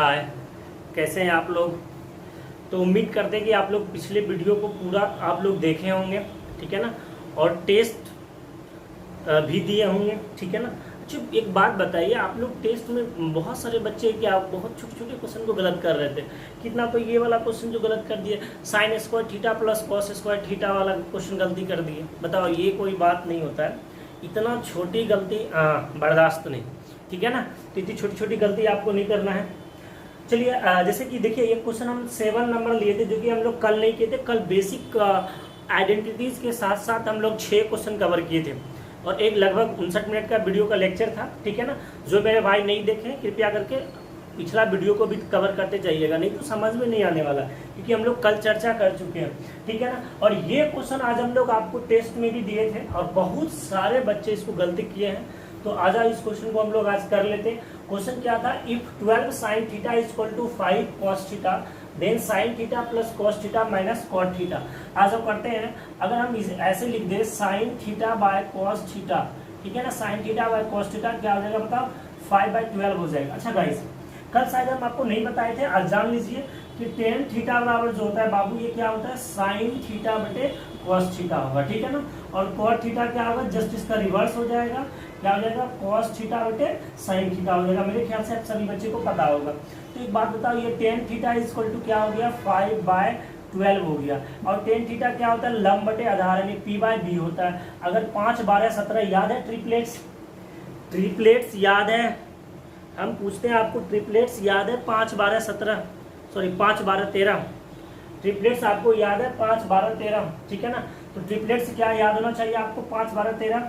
हाय, कैसे हैं आप लोग। तो उम्मीद करते हैं कि आप लोग पिछले वीडियो को पूरा आप लोग देखे होंगे, ठीक है ना, और टेस्ट भी दिए होंगे, ठीक है ना। अच्छा, एक बात बताइए, आप लोग टेस्ट में बहुत सारे बच्चे क्या बहुत छोटे छोटे क्वेश्चन को गलत कर रहे थे। कितना तो ये वाला क्वेश्चन जो गलत कर दिए, sign square theta plus cos square theta वाला क्वेश्चन गलती कर दिए। बताओ, ये कोई बात नहीं होता है, इतना छोटी गलती बर्दाश्त नहीं, ठीक है ना। तो इतनी छोटी छोटी गलती आपको नहीं करना है। चलिए, जैसे कि देखिए, एक क्वेश्चन हम 7 नंबर लिए थे, जो कि हम लोग कल नहीं किए थे। कल बेसिक आइडेंटिटीज के साथ साथ हम लोग 6 क्वेश्चन कवर किए थे, और एक लगभग 59 मिनट का वीडियो का लेक्चर था, ठीक है ना। जो मेरे भाई नहीं देखे, कृपया करके पिछला वीडियो को भी कवर करते जाइएगा, नहीं तो समझ में नहीं आने वाला, क्योंकि हम लोग कल चर्चा कर चुके हैं, ठीक है ना। और ये क्वेश्चन आज हम लोग आपको टेस्ट में भी दिए थे, और बहुत सारे बच्चे इसको गलती किए हैं। तो आजा इस क्वेश्चन को हम लोग आज कर लेते हैं। क्वेश्चन क्या था, if 12 sin theta is equal to 5 cos theta, then sin theta plus cos theta minus cot theta. आज हम करते हैं, अगर हम ऐसे लिख दे sin theta by cos theta, ठीक है ना, sin theta by cos theta क्या हो जाएगा बताओ, 5/12 हो जाएगा। अच्छा गाइस, कल शायद हम आपको नहीं बताए थे, आज जान लीजिए कि tan थीटा बराबर जो होता है बाबू, ये क्या होता है, sin थीटा बटे cos थीटा होगा, ठीक है ना। और cot थीटा क्या होगा, जस्ट इसका रिवर्स हो जाएगा, क्या हो जाएगा, cos थीटा बटे sin थीटा हो जाएगा। मेरे ख्याल से आप सभी बच्चे को पता होगा। तो एक बात बताओ, ये tan theta is equal to क्या हो गया, 5/12 हो गया। और tan थीटा क्या होता है, लंब बटे आधार, यानी p/b होता है। अगर 5, 12, 17 याद है, ट्रिपलेट्स याद है, हम पूछते हैं आपको, ट्रिपलेट्स याद है, 5, 12, 17, सॉरी 5, 12, 13 ट्रिपलेट्स आपको याद है, 5, 12, 13, ठीक है ना। तो ट्रिपलेट्स क्या याद होना चाहिए आपको, 5, 12, 13,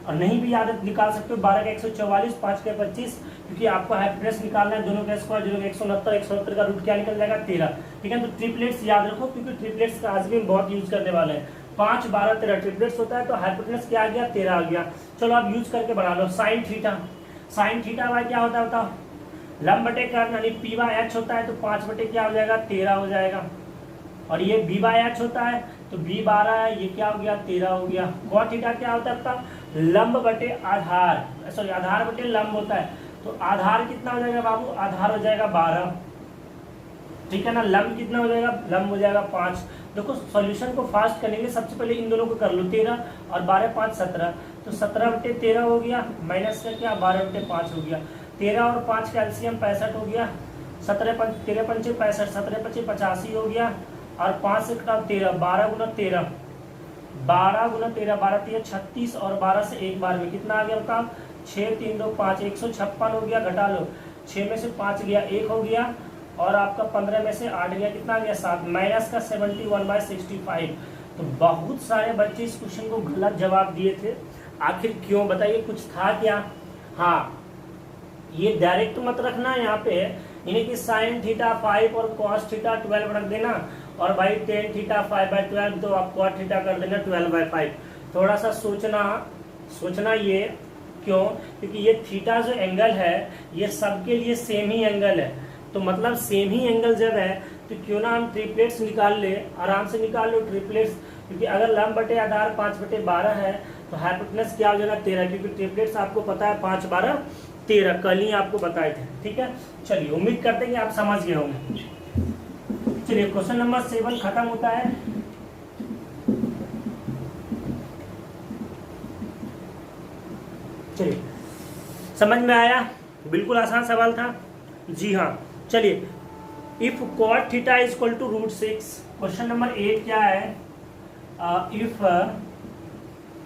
और नहीं भी याद है निकाल सकते हो 12 का 144, 5 का 25, क्योंकि आपको हाइपोटेनस निकालना है, दोनों का स्क्वायर, दोनों का 169, 169 का रूट क्या निकल जाएगा, 13, ठीक है। तो ट्रिपलेट्स याद रखो, क्योंकि ट्रिपलेट्स का आज भी हम बहुत यूज करने वाले हैं। 5, 12, 13 ट्रिपलेट्स होता है, तो हाइपोटेनस क्या आ गया, 13 आ गया। चलो आप यूज करके बना लो। साइन थीटा बाय क्या होता है बताओ, लंब बटे कर्ण, यानी p/h होता है, तो 5 बटे क्या हो जाएगा, 13 हो जाएगा। और ये b/h होता है, तो b 12 है, ये क्या हो गया, 13 हो गया। cot थीटा क्या होता है बताओ, लंब बटे आधार, सॉरी आधार बटे लंब होता है, तो आधार कितना हो जाएगा बाबू, आधार हो जाएगा 12, ठीक है ना। लंब कितना हो जाएगा, लंब हो जाएगा 5। देखो सॉल्यूशन को फास्ट करने के लिए सबसे पहले इन दोनों को कर लो, 13 और 12, 5, 17, तो 17 बटे 13 हो गया, माइनस का क्या, 12 बटे 5 हो गया। 13 और 5 का एलसीएम 65 हो गया, 13 पंचे 65, 17 पचे 85 हो गया, और 5 से कटा 13, 12 गुना 13, 12 36, और 12 से एक बार में कितना आ गया बताओ, 6, 3, 2, 5, 156 हो गया। घटा लो, 6 में से 5 गया, 1 हो गया, और आपका 15 में से 8 गया, कितना आ गया, 7, माइनस का 71/65। तो बहुत सारे बच्चे इस क्वेश्चन को गलत जवाब दिए थे। आखिर क्यों बताइए, कुछ था क्या। हाँ, ये डायरेक्ट मत रखना यहाँ पे, यानी कि साइन थीटा 5 और कॉस थीटा 12 रख देना, और भाई टेन थीटा 5/12, तो आप कॉट थीटा कर देना 12/5। थोड़ा सा सोचना ये क्यों, क्योंकि ये थीटा जो एंगल है, ये सबके लिए सेम ही एंगल है। तो मतलब सेम ही एंगल जब है, तो क्यों ना हम ट्रिपलेट्स निकाल ले, आराम से निकाल लो ट्रिपलेट्स, क्योंकि अगर लंब बटे आधार 5/12 है, तो हाइपोटेनस क्या हो जाएगा, 13, क्योंकि ट्रिपलेट्स आपको पता है 5, 12, 13 कल ही आपको बताए थे, ठीक है। चलिए, उम्मीद करते हैं कि आप समझ गए होंगे। चलिए, क्वेश्चन नंबर 7 खत्म होता है। चलिए, समझ में आया, बिल्कुल आसान सवाल था, जी हाँ। चलिए, if cot theta is equal to √6, question number 8 क्या है, if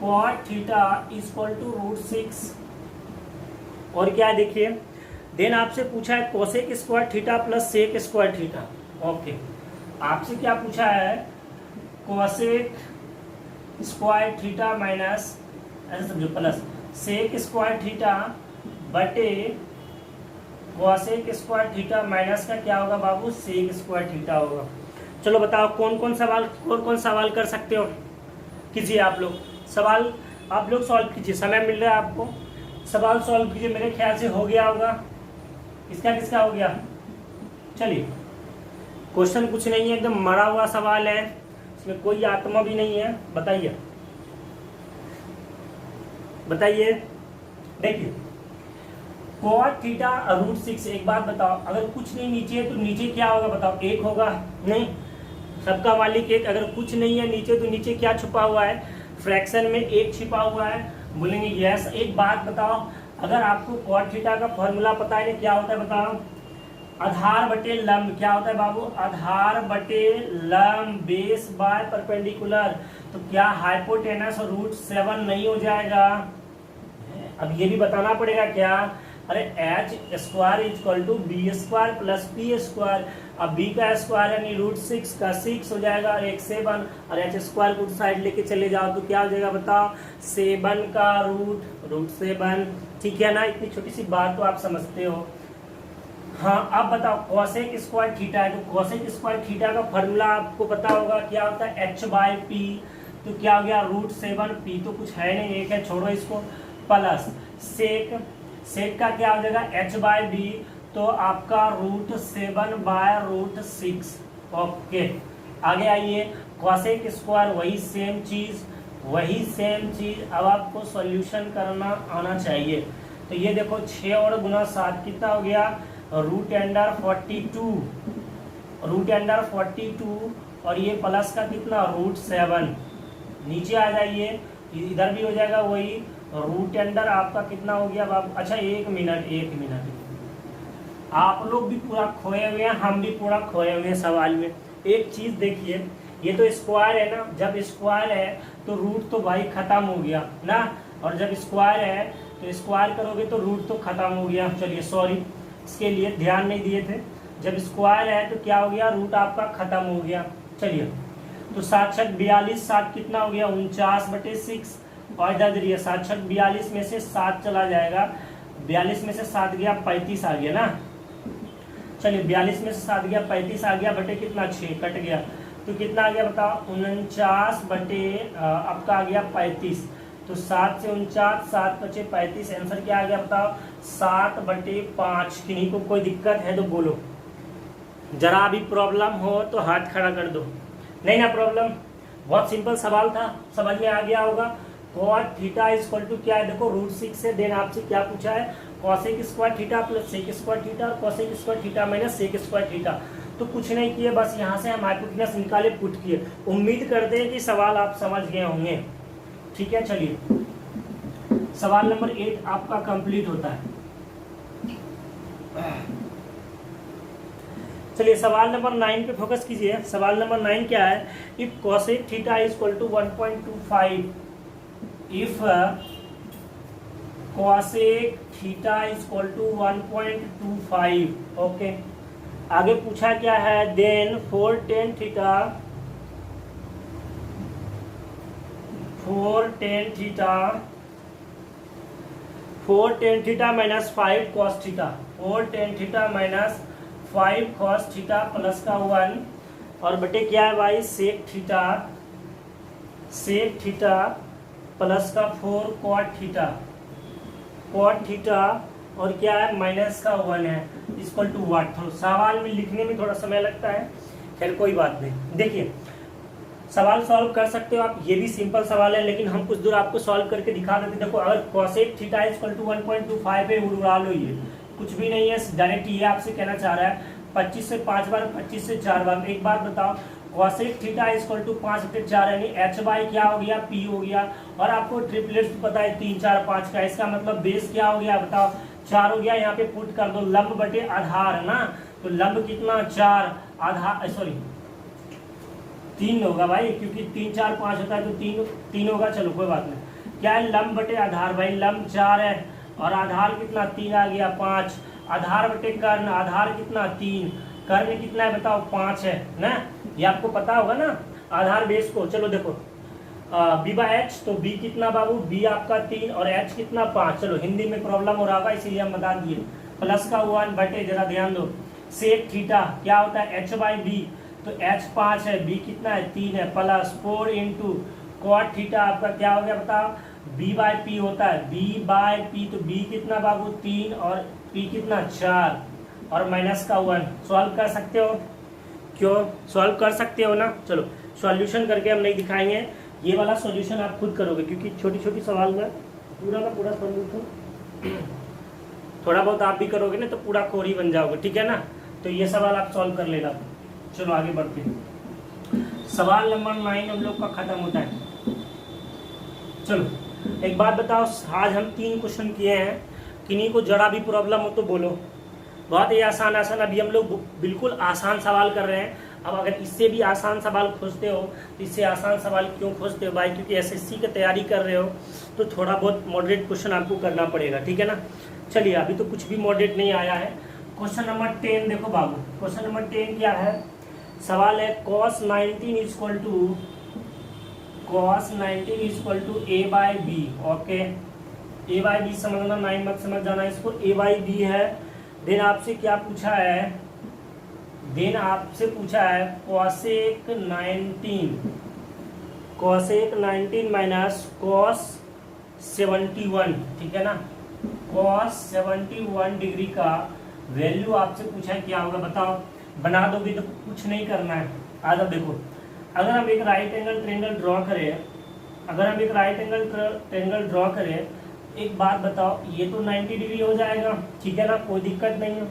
cot theta is equal to √6, और क्या देखिए, देन आपसे पूछा है cosec square theta plus sec square theta. Okay, आपसे क्या पूछा है, कोसेक स्क्वायर थीटा माइनस, ऐसे समझो, प्लस सेक स्क्वायर थीटा बटे कोसेक स्क्वायर थीटा माइनस का क्या होगा बाबू, सेक स्क्वायर थीटा होगा। चलो बताओ, कौन कौन सवाल कर सकते हो, कीजिए आप लोग सवाल, आप लोग सॉल्व कीजिए, समय मिल रहा है आपको, सवाल सॉल्व कीजिए। मेरे ख्याल से हो गया होगा, किसका हो गया। चलिए, क्वेश्चन कुछ नहीं है, एकदम मरा हुआ सवाल है, इसमें कोई आत्मा भी नहीं है। बताइए, देखिए cot थीटा रूट 6, एक बात बताओ, अगर कुछ नहीं नीचे है तो नीचे क्या होगा बताओ, एक होगा, नहीं, सबका मालिक एक, अगर कुछ नहीं है नीचे तो नीचे क्या छुपा हुआ है, फ्रैक्शन में एक छिपा हुआ है, बोलेंगे यस। एक बात बताओ, अगर आपको cot थीटा का फॉर्मूला पता है क्या होता है बताओ, आधार बटे लंब, क्या होता है बाबू, आधार बटे लंब बेस बाय परपेंडिकुलर, तो क्या हाइपोटेनस रूट 7 नहीं हो जाएगा। अब ये भी बताना पड़ेगा क्या, अरे H square equal to B square plus P square, अब बी का स्क्वायर यानी रूट 6 का 6 हो जाएगा और एक 7, और एच स्क्वायर को साइड लेके चले जाओ तो क्या हो जाएगा बताओ, 7 का रूट 7, ठीक है ना। इतनी छोटी सी बात तो आप समझते हो। हाँ अब बताओ कोसेक स्क्वायर थीटा है, तो कोसेक स्क्वायर थीटा का फॉर्मूला आपको पता होगा क्या होता है, एच बाई पी, तो क्या हो गया रूट 7, पी तो कुछ है नहीं, एक है, छोड़ो इसको, प्लस सेक का क्या हो जाएगा एच बाई बी, तो आपका रूट 7 बाय रूट 6, ओके। आगे आइए, कोसेक स्क्वायर वही सेम चीज, अब आपको सॉल्यूशन करना आना चाहिए। तो ये देखो 6 और गुना 7 कितना हो गया, रूट अंडर 42, और ये प्लस का कितना रूट 7, नीचे आ जाइए, इधर भी हो जाएगा वही, रूट अंडर आपका कितना हो गया बाबू, अच्छा एक मिनट, आप लोग भी पूरा खोए हुए हैं, हम भी पूरा खोए हुए हैं सवाल में। एक चीज देखिए, ये तो स्क्वायर है ना, जब स्क्वायर है तो रूट तो भाई खत्म हो गया ना, और जब स्क्वायर है तो स्क्वायर करोगे तो रूट तो खत्म हो गया। चलिए सॉरी, इसके लिए ध्यान नहीं दिए थे, जब स्क्वायर है तो क्या हो गया, रूट आपका खत्म हो गया। चलिए तो 7 छक 42, 7 कितना हो गया 49/6, और इधर देखिए 7 छक 42 में से 7 चला जाएगा, 42 में से 7 गया 35 आ गया ना। चलिए 42 में से 7 गया 35 आ गया, बटे कितना 6 कट गया, तो कितना आ गया बताओ 49 बटे आपका आ गया 35, तो 7 से 49, 7 बचे 35, आंसर क्या आ गया बताओ 7/5। किन्हीं को कोई दिक्कत है तो बोलो, जरा भी प्रॉब्लम हो तो हाथ खड़ा कर दो, नहीं ना प्रॉब्लम, बहुत सिंपल सवाल था, समझ में आ गया होगा। cot थीटा इक्वल टू क्या है, देखो रूट 6 से, देन आपसे क्या पूछा है, cosec square theta plus sec square theta, और cosec square theta minus sec square theta, तो कुछ नहीं किए, बस यहाँ से हम हाइपोटेनस निकाले, पुट किए। उम्मीद करते हैं कि सवाल आप समझ गए होंगे, ठीक है। चलिए सवाल नंबर 8 आपका कंप्लीट होता है। चलिए सवाल नंबर 9 पे फोकस कीजिए। सवाल नंबर 9 क्या है, if cosec theta is equal to 1.25, if cosec theta is equal to 1.25, okay. आगे पूछा क्या है, then 4tan theta minus 5 cos theta, 4tan theta minus 5 cos theta plus का 1, और बटे क्या है भाई सेक थीटा प्लस का 4 cot थीटा, और क्या है माइनस का 1 है, इक्वल टू व्हाट। सवाल में लिखने में थोड़ा समय लगता है, खैर कोई बात नहीं। देखिए सवाल सॉल्व कर सकते हो आप, ये भी सिंपल सवाल है, लेकिन हम कुछ दूर आपको सॉल्व करके दिखा देते। देखो अगर कोसेक थीटा इक्वल टू 1.25 पे उड़ा लो, ये कुछ भी नहीं है, डायरेक्ट ये आपसे कहना चाह रहा है 25 से 5 बार, 25 से 4 बार। एक बात बताओ, कोसेक थीटा इक्वल टू 5/4 यानी एच बाई क्या हो गया पी हो गया, और आपको ट्रिपलेट्स पता है 3 4 5 का, इसका मतलब बेस क्या हो गया बताओ 4 हो गया। यहाँ पे पुट कर दो लंब बटे आधार है ना, तो लंब कितना 4, आधार सॉरी 3 होगा भाई, क्योंकि 3 4 5 होता है तो 3 होगा। चलो कोई बात नहीं, क्या है लंब बटे आधार, भाई लंब 4 है और आधार कितना 3 आ गया 5, आधार बटे कर्ण, आधार कितना 3, कर्ण कितना है बताओ 5 है ना, ये आपको पता होगा ना आधार बेस को। चलो देखो बी बाई एच, तो बी कितना बाबू, बी आपका 3 और एच कितना 5। चलो हिंदी में प्रॉब्लम हो रहा होगा इसीलिए हम बता दिए, प्लस का 1 बटे, जरा ध्यान दो, सेक थीटा क्या होता है एच बाई बी, तो एच 5 है, बी कितना है 3 है, प्लस 4 इंटू कॉट थीटा आपका क्या हो गया बताओ, बी बाई पी होता है, बी बाई पी, तो बी कितना बाबू 3 और पी कितना 4 और माइनस का 1। सॉल्व कर सकते हो, क्यों सॉल्व कर सकते हो ना। चलो सॉल्यूशन करके हम नहीं दिखाएंगे, ये वाला सॉल्यूशन आप खुद करोगे, क्योंकि छोटी छोटी सवाल में पूरा का पूरा सॉल्यूशन थोड़ा बहुत आप भी करोगे ना तो पूरा कोर ही बन जाओगे, ठीक है ना। तो ये सवाल आप सॉल्व कर लेना। चलो आगे बढ़ते हैं। सवाल नंबर 9 हम लोग का खत्म होता है। चलो एक बात बताओ, आज हम 3 क्वेश्चन किए हैं, किन्हीं को जरा भी प्रॉब्लम हो तो बोलो। बहुत ही आसान आसान, अभी हम लोग बिल्कुल आसान सवाल कर रहे हैं। अब अगर इससे भी आसान सवाल खोजते हो तो इससे आसान सवाल क्यों खोजते हो भाई? क्योंकि एसएससी की तैयारी कर रहे हो तो थोड़ा बहुत मॉडरेट क्वेश्चन आपको करना पड़ेगा, ठीक है ना। चलिए अभी तो कुछ भी मॉडरेट नहीं आया है। क्वेश्चन नंबर 10 देखो बाबू, क्वेश्चन नंबर 10 क्या है? सवाल है cos 19 equal to a by B. Okay, a by B समझना, 9 मत समझ जाना इसको। a बाई बी है। देन आपसे क्या पूछा है? देन आपसे पूछा है cosec 19 माइनस cos 71, ठीक है ना। cos 71 डिग्री का वैल्यू आपसे पूछा है, क्या होगा बताओ? बना दोगे तो कुछ नहीं करना है। आज अब देखो, अगर हम एक राइट एंगल ट्रायंगल ड्रॉ करें, एक बात बताओ, ये तो 90 डिग्री हो जाएगा, ठीक है ना, कोई दिक्कत नहीं है।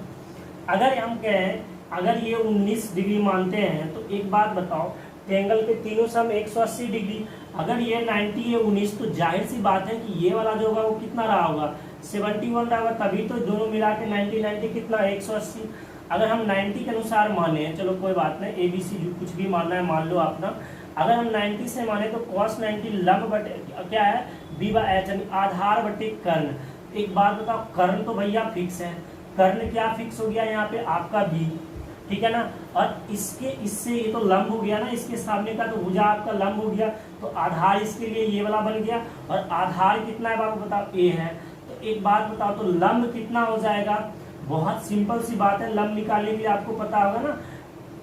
अगर हम कहें अगर ये 19 डिग्री मानते हैं तो एक बात बताओ, ट्रायंगल के तीनों सम 180 डिग्री। अगर ये 90 है 19, तो जाहिर सी बात है कि ये वाला जो होगा वो कितना रहा होगा? 71 रहा होगा, तभी तो दोनों मिला के 90 कितना 180। अगर हम 90 के अनुसार माने, चलो कोई बात नहीं, ABC कुछ भी मानना है मान लो अपना। अगर हम 90 से माने तो cos 90 लंब बटे क्या है? b/h, यानी आधार बटे कर्ण। एक बात बताओ, कर्ण तो भैया फिक्स है, कर्ण क्या फिक्स हो गया यहाँ पे? आपका b, ठीक है ना। और इससे ये तो लंब हो गया ना, इसके सामने का तो भुजा आपका लंब हो गया, तो आधार इसके लिए ये वाला बन गया। और आधार कितना है बाबू बताओ? a है। तो एक बात बताओ, तो लंब कितना हो जाएगा? बहुत सिंपल सी बात है, लंब निकालने के लिए आपको पता होगा ना,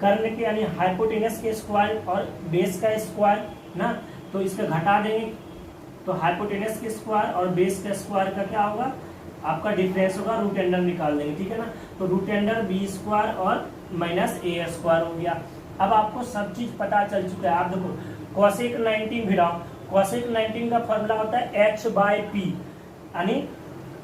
कर्ण के यानी हाइपोटेनस के स्क्वायर और बेस का स्क्वायर ना, तो इसका घटा देंगे तो हाइपोटेनस के स्क्वायर और बेस के स्क्वायर का क्या होगा? आपका डिफरेंस होगा, रूट अंडर निकाल देंगे, ठीक है ना। तो रूट अंडर b स्क्वायर और माइनस a स्क्वायर हो गया। अब आपको सब चीज पता चल चुका है। आप देखो cosec 19 भिड़ाओ, cosec 19 का फॉर्मूला होता है h/p, यानी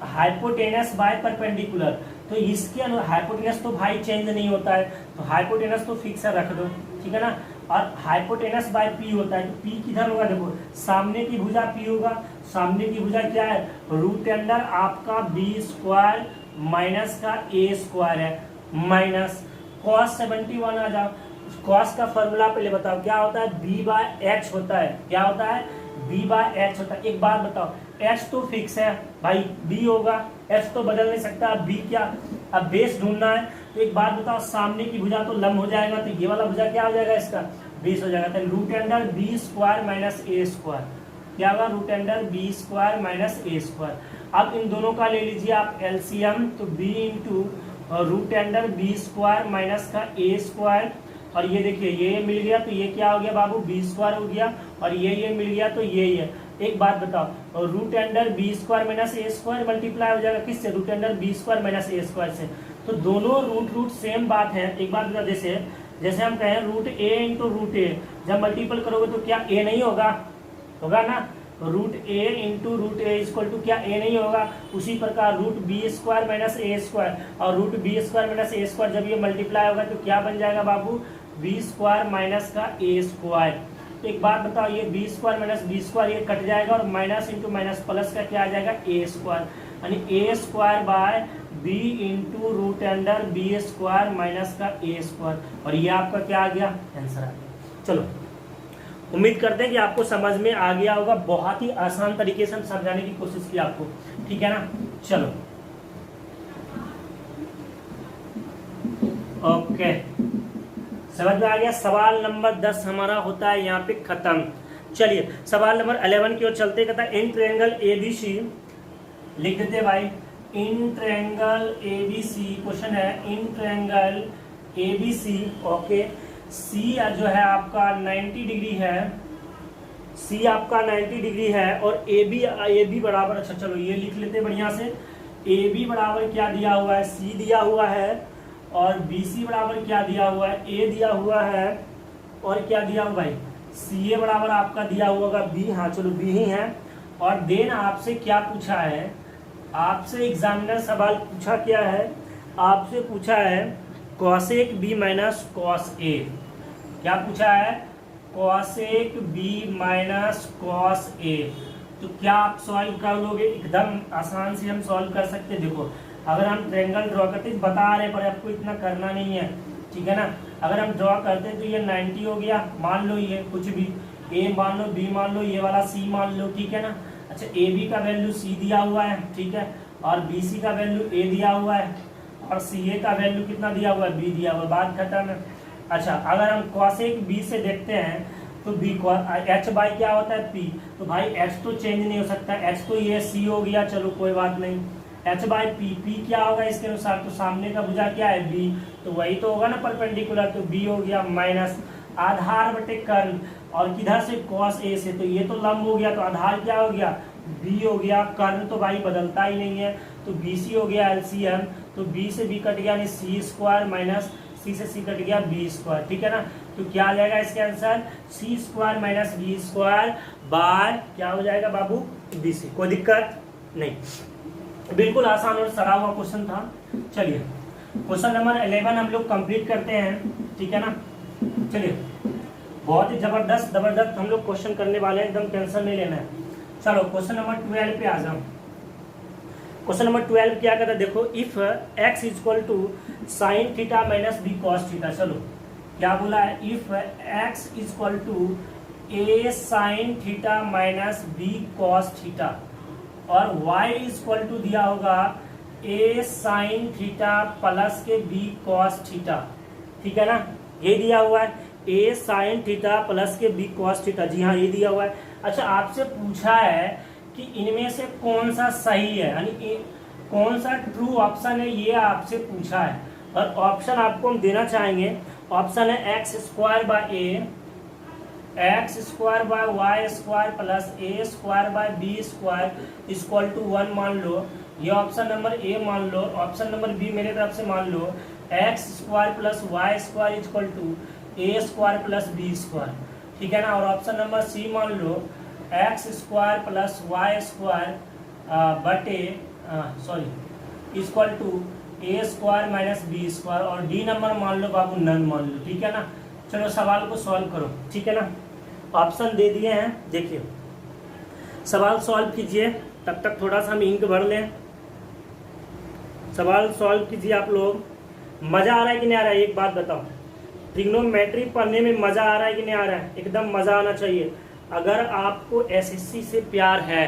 हाइपोटेनस बाय परपेंडिकुलर। तो इसके हाइपोटेनस तो भाई चेंज नहीं होता है, तो हाइपोटेनस तो फिक्स रख दो, ठीक है ना। और हाइपोटेनस बाय p होता है, तो p किधर होगा? देखो सामने की भुजा p होगा, सामने की भुजा क्या है? रूट अंडर आपका b स्क्वायर माइनस का a स्क्वायर है, माइनस cos 71 आ जाओ। cos का फॉर्मूला पहले बताओ क्या होता है? b/h होता है। क्या होता है? b/h होता है। एक बात बताओ, h तो फिक्स है भाई, b होगा, h तो बदल नहीं सकता। अब b क्या? अब बेस ढूंढना है। तो एक बात बताओ, सामने की भुजा तो लंब हो जाएगा, तो ये वाला भुजा क्या हो जाएगा? इसका बेस हो जाएगा। तो root under b square minus a square, क्या होगा? Root under b square minus a square. अब इन दोनों का ले लीजिए आप एलसीएम, तो b into root under b square minus का a स्क्वायर, और ये देखिए ये मिल गया तो ये क्या हो गया बाबू? b स्क्वायर हो गया, और ये मिल गया तो ये है। एक बात बताओ, root under b square minus a square multiply हो जाएगा किससे? Root under b square minus a square से। तो दोनों रूट सेम बात है। एक बात बताओ, जैसे हम कहें root a into root a, जब मल्टीपल करोगे तो क्या a नहीं होगा? होगा ना। Root a into root a equal to क्या a नहीं होगा? उसी प्रकार root b square minus a square और root b square minus a square जब ये मल्टीप्लाई होगा तो क्या बन जाएगा बाबू? b स्क्वायर माइनस का a स्क्वायर। एक बात बताओ, ये b square minus b square ये कट जाएगा, और माइनस इंटू माइनस प्लस का क्या आ जाएगा? a स्क्वायर, यानी a square by b into root under b square minus का a स्क्वायर, और ये आपका क्या आ गया? आंसर आ गया। चलो उम्मीद करते हैं कि आपको समझ में आ गया होगा। बहुत ही आसान तरीके से हम समझाने की कोशिश की आपको, ठीक है ना। चलो ओके, समझ में आ गया। सवाल नंबर 10 हमारा होता है यहाँ पे खत्म। चलिए सवाल नंबर 11 की ओर चलते। कहता है इन ट्रायंगल ABC, लिख देते भाई, इन ट्रायंगल ABC, क्वेश्चन है in triangle ABC, okay, C जो है आपका 90 डिग्री है, C आपका 90 डिग्री है, और AB बराबर, अच्छा चलो ये लिख लेते बढ़िया से, AB बराबर क्या दिया हुआ है? C दिया हुआ है, और BC बराबर क्या दिया हुआ है? A दिया हुआ है, और क्या दिया हुआ भाई? CA बराबर आपका दिया हुआ होगा B, हाँ चलो B ही है। और देन आपसे क्या पूछा है? आपसे एग्जामिनर सवाल पूछा क्या है, आपसे पूछा है cosec B minus cos A. क्या पूछा है? Cosec B minus cos A. तो क्या आप सॉल्व कर लोगे? एकदम आसान से हम सॉल्व कर सकते हैं। देखो अगर हम ट्रायंगल ड्रॉ करते बता रहे पर आपको इतना करना नहीं है, ठीक है ना। अगर हम ड्रॉ करते तो ये 90 हो गया, मान लो ये कुछ भी ए मान लो, बी मान लो, ये वाला सी मान लो, ठीक है ना। अच्छा ए बी का वैल्यू सी दिया हुआ है, ठीक है, और बी सी का वैल्यू ए दिया हुआ है, और सी ए का वैल्यू कितना दिया हुआ है? बी दिया हुआ है, बात खत्म है। अच्छा अगर हम कॉसेक बी से देखते हैं तो बी एच बाई क्या होता है? पी। तो भाई एच तो चेंज नहीं हो सकता, एच तो ये सी हो गया, चलो कोई बात नहीं। एच बाई पी, पी क्या होगा इसके अनुसार? तो सामने का भुजा क्या है? बी, तो वही तो होगा ना परपेंडिकुलर, तो बी हो गया माइनस आधार बटे कर्ण, और किधर से? कॉस ए से, तो ये तो लंब हो गया, तो आधार क्या हो गया? बी हो गया, कर्ण तो भाई बदलता ही नहीं है, तो बी सी हो गया एलसीएम, तो बी से बी कट गया यानी सी स्क्वायर माइनस सी से सी कट गया बी स्क्वायर, ठीक है ना। तो क्या आ जाएगा इसके answer? C square minus B square by क्या हो जाएगा बाबू? B C. कोई दिक्कत नहीं, बिल्कुल आसान और सड़ा हुआ क्वेश्चन था। चलिए क्वेश्चन नंबर 11 हम लोग कंप्लीट करते हैं, ठीक है ना। चलिए बहुत ही जबरदस्त हम लोग क्वेश्चन करने वाले हैं, एकदम टेंशन नहीं लेना है। चलो क्वेश्चन नंबर 12 पे आ जाओ। क्वेश्चन नंबर 12 क्या कहता है? देखो if x equal to sine theta minus B cos theta. चलो क्या बोला है? If x equal to A sine theta minus B cos theta, और y इक्वल टू दिया होगा ए साइन थीटा प्लस के बी कॉस थीटा, ठीक है ना। ये दिया हुआ है ए साइन थीटा प्लस के बी कॉस थीटा, जी हाँ ये दिया हुआ है। अच्छा आपसे पूछा है कि इनमें से कौन सा सही है, यानी कौन सा ट्रू ऑप्शन है, ये आपसे पूछा है। और ऑप्शन आपको हम देना चाहेंगे, ऑप्शन है X square by A, X square by Y square plus A square by B square equal to 1 मान लो, ये ऑप्शन नंबर ए मान लो। ऑप्शन नंबर बी मेरे तरफ से मान लो x square plus Y square equal to a square plus B square, ठीक है ना। और ऑप्शन नंबर सी मान लो x square plus Y square बटे equal to a square minus B square, और डी नंबर मान लो बाबू नन मान लो, ठीक है ना। चलो सवाल को सॉल्व करो, ठीक है ना। ऑप्शन दे दिए हैं, देखिए सवाल सॉल्व कीजिए, तब तक थोड़ा सा हम इंक भर लें। सवाल सॉल्व कीजिए आप लोग। मजा आ रहा है कि नहीं आ रहा है? एक बात बताओ, ट्रिग्नोमेट्री पढ़ने में मजा आ रहा है कि नहीं आ रहा है? एकदम मजा आना चाहिए। अगर आपको एसएससी से प्यार है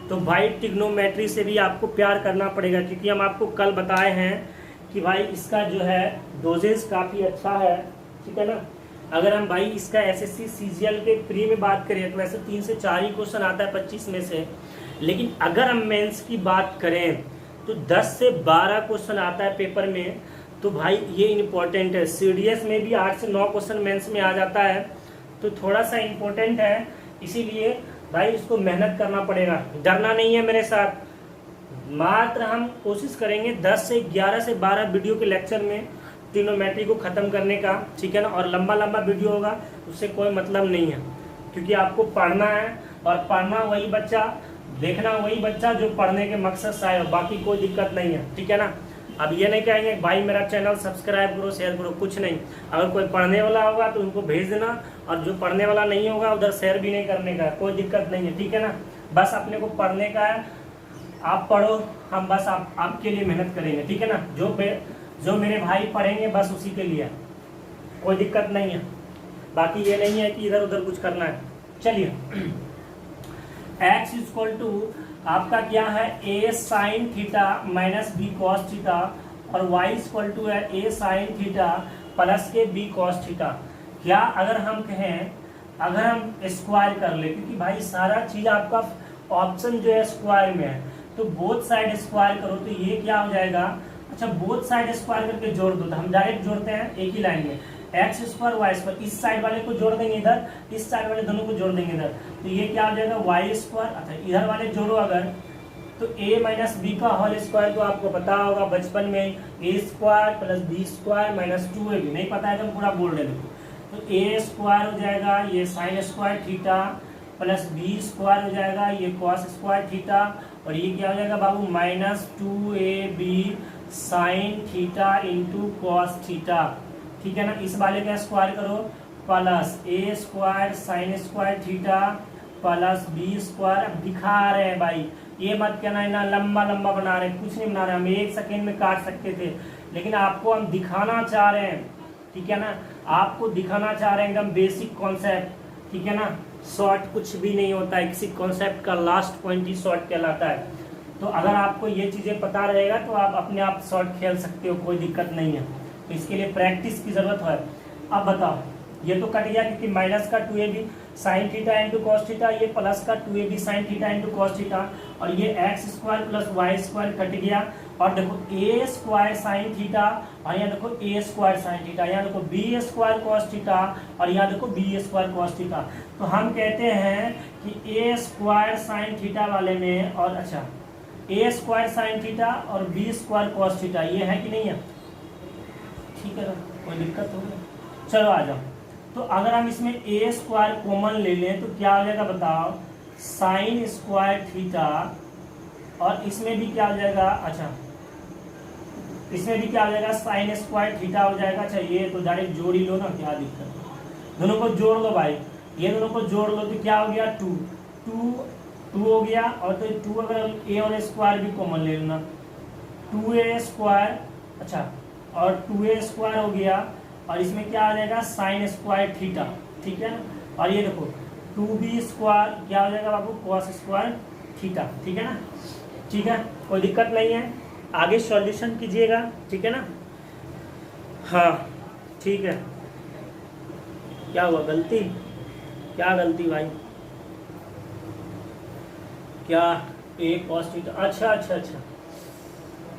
तो भाई ट्रिग्नोमेट्री से भी आपको प्यार करना पड़ेगा, क्योंकि हम आपको कल बताए हैं कि भाई इसका जो है डोजेज काफ़ी अच्छा है, ठीक है ना। अगर हम भाई इसका एसएससी सीजीएल के प्री में बात करें तो वैसे 3 से 4 ही क्वेश्चन आता है 25 में से, लेकिन अगर हम मेंस की बात करें तो 10 से 12 क्वेश्चन आता है पेपर में। तो भाई ये इम्पोर्टेंट है। सीडीएस में भी 8 से 9 क्वेश्चन मेंस में आ जाता है, तो थोड़ा सा इम्पोर्टेंट है, इसीलिए भाई इसको मेहनत करना पड़ेगा। डरना नहीं है मेरे साथ, मात्र हम कोशिश करेंगे 10 से 11 से 12 वीडियो के लेक्चर में ट्रिग्नोमेट्री को ख़त्म करने का, ठीक है ना। और लंबा लंबा वीडियो होगा उससे कोई मतलब नहीं है, क्योंकि आपको पढ़ना है, और पढ़ना वही बच्चा, देखना वही बच्चा जो पढ़ने के मकसद से आए, बाकी कोई दिक्कत नहीं है, ठीक है ना। अब ये नहीं कहेंगे भाई मेरा चैनल सब्सक्राइब करो शेयर करो, कुछ नहीं। अगर कोई पढ़ने वाला होगा तो उनको भेज देना, और जो पढ़ने वाला नहीं होगा उधर शेयर भी नहीं करने का, कोई दिक्कत नहीं है, ठीक है ना। बस अपने को पढ़ने का है, आप पढ़ो, हम बस आपके लिए मेहनत करेंगे, ठीक है ना। जो मेरे भाई पढ़ेंगे बस उसी के लिए, कोई दिक्कत नहीं है। बाकी ये नहीं है कि इधर उधर कुछ करना है। चलिए x इक्वल टू आपका क्या है? a sine theta minus B cos theta, और y इक्वल टू है a साइन थीटा प्लस के b कॉस थीटा। क्या अगर हम कहें, अगर हम स्क्वायर कर ले, क्योंकि भाई सारा चीज आपका ऑप्शन जो है स्क्वायर में है, तो बोथ साइड स्क्वायर करो तो ये क्या हो जाएगा? अच्छा बोथ साइड स्क्वायर करके जोड़ दो, तो हम डायरेक्ट जोड़ते हैं एक ही लाइन में, एक्स स्क्वायर वाई स्क्वायर, इस साइड वाले को जोड़ देंगे इधर, इस साइड वाले दोनों को जोड़ देंगे इधर, तो ये क्या हो जाएगा? Y square. अच्छा इधर वाले जोड़ो अगर, तो a माइनस बी का होल स्क्वायर तो आपको पता होगा बचपन में, a square plus B square minus 2ab, नहीं पता है तो हम पूरा बोल रहे देखो, तो a स्क्वायर हो जाएगा ये sine square theta plus B square हो जाएगा, ये कॉस स्क्वायर थीटा, और ये क्या हो जाएगा बाबू minus 2ab sine theta into cos theta, ठीक है ना। इस वाले का स्क्वायर करो प्लस ए square sine square theta plus B square. अब दिखा रहे हैं भाई, ये मत कहना है ना लंबा लंबा बना रहे हैं, कुछ नहीं बना रहे, हम 1 सेकेंड में काट सकते थे, लेकिन आपको हम दिखाना चाह रहे हैं, ठीक है ना, आपको दिखाना चाह रहे हैं एकदम बेसिक कॉन्सेप्ट, ठीक है ना। शॉर्ट कुछ भी नहीं होता है, किसी कॉन्सेप्ट का लास्ट पॉइंट ही शॉर्ट कहलाता है। तो अगर आपको ये चीज़ें पता रहेगा तो आप अपने आप शॉर्ट खेल सकते हो, कोई दिक्कत नहीं है। तो इसके लिए प्रैक्टिस की ज़रूरत है। अब बताओ, ये तो कट गया क्योंकि माइनस का 2ab sine theta into cos theta, ये प्लस का 2ab sine theta into cos theta, और ये X square plus Y square cut गया, और देखो ए स्क्वायर साइन थीटा, और यहाँ देखो ए स्क्वायर साइन थीटा, यहाँ देखो बी स्क्वायर कॉस थीटा, और यहाँ देखो बी स्क्वायर कॉस थीटा। तो हम कहते हैं कि ए स्क्वायर साइन थीटा वाले में, और अच्छा ए स्क्वायर साइन थीटा और बी स्क्वायर कॉस थीटा, ये है कि नहीं है, ठीक है ना, कोई दिक्कत होगी। चलो आ जाओ। तो अगर हम इसमें ए स्क्वायर कॉमन ले लें तो क्या हो जाएगा बताओ, साइन स्क्वायर थीटा, और इसमें भी क्या हो जाएगा, अच्छा इसमें भी क्या हो जाएगा साइन स्क्वायर थीटा हो जाएगा। अच्छा ये तो डायरेक्ट जोड़ ही लो ना, क्या दिक्कत है, दोनों को जोड़ लो भाई, ये दोनों को जोड़ लो तो क्या हो गया 2 हो गया, और तो 2 अगर ए और स्क्वायर भी कॉमन ले लेना 2a स्क्वायर, अच्छा और 2a स्क्वायर हो गया, और इसमें क्या आ जाएगा साइन स्क्वायर थीटा, ठीक है ना, और ये देखो 2b स्क्वायर क्या हो जाएगा बाबू कॉस स्क्वायर थीटा, ठीक है ना, ठीक है, कोई दिक्कत नहीं है। आगे सॉल्यूशन कीजिएगा, ठीक है ना। हाँ ठीक है, क्या हुआ गलती, क्या गलती भाई, क्या ए कॉस थीटा, अच्छा अच्छा अच्छा,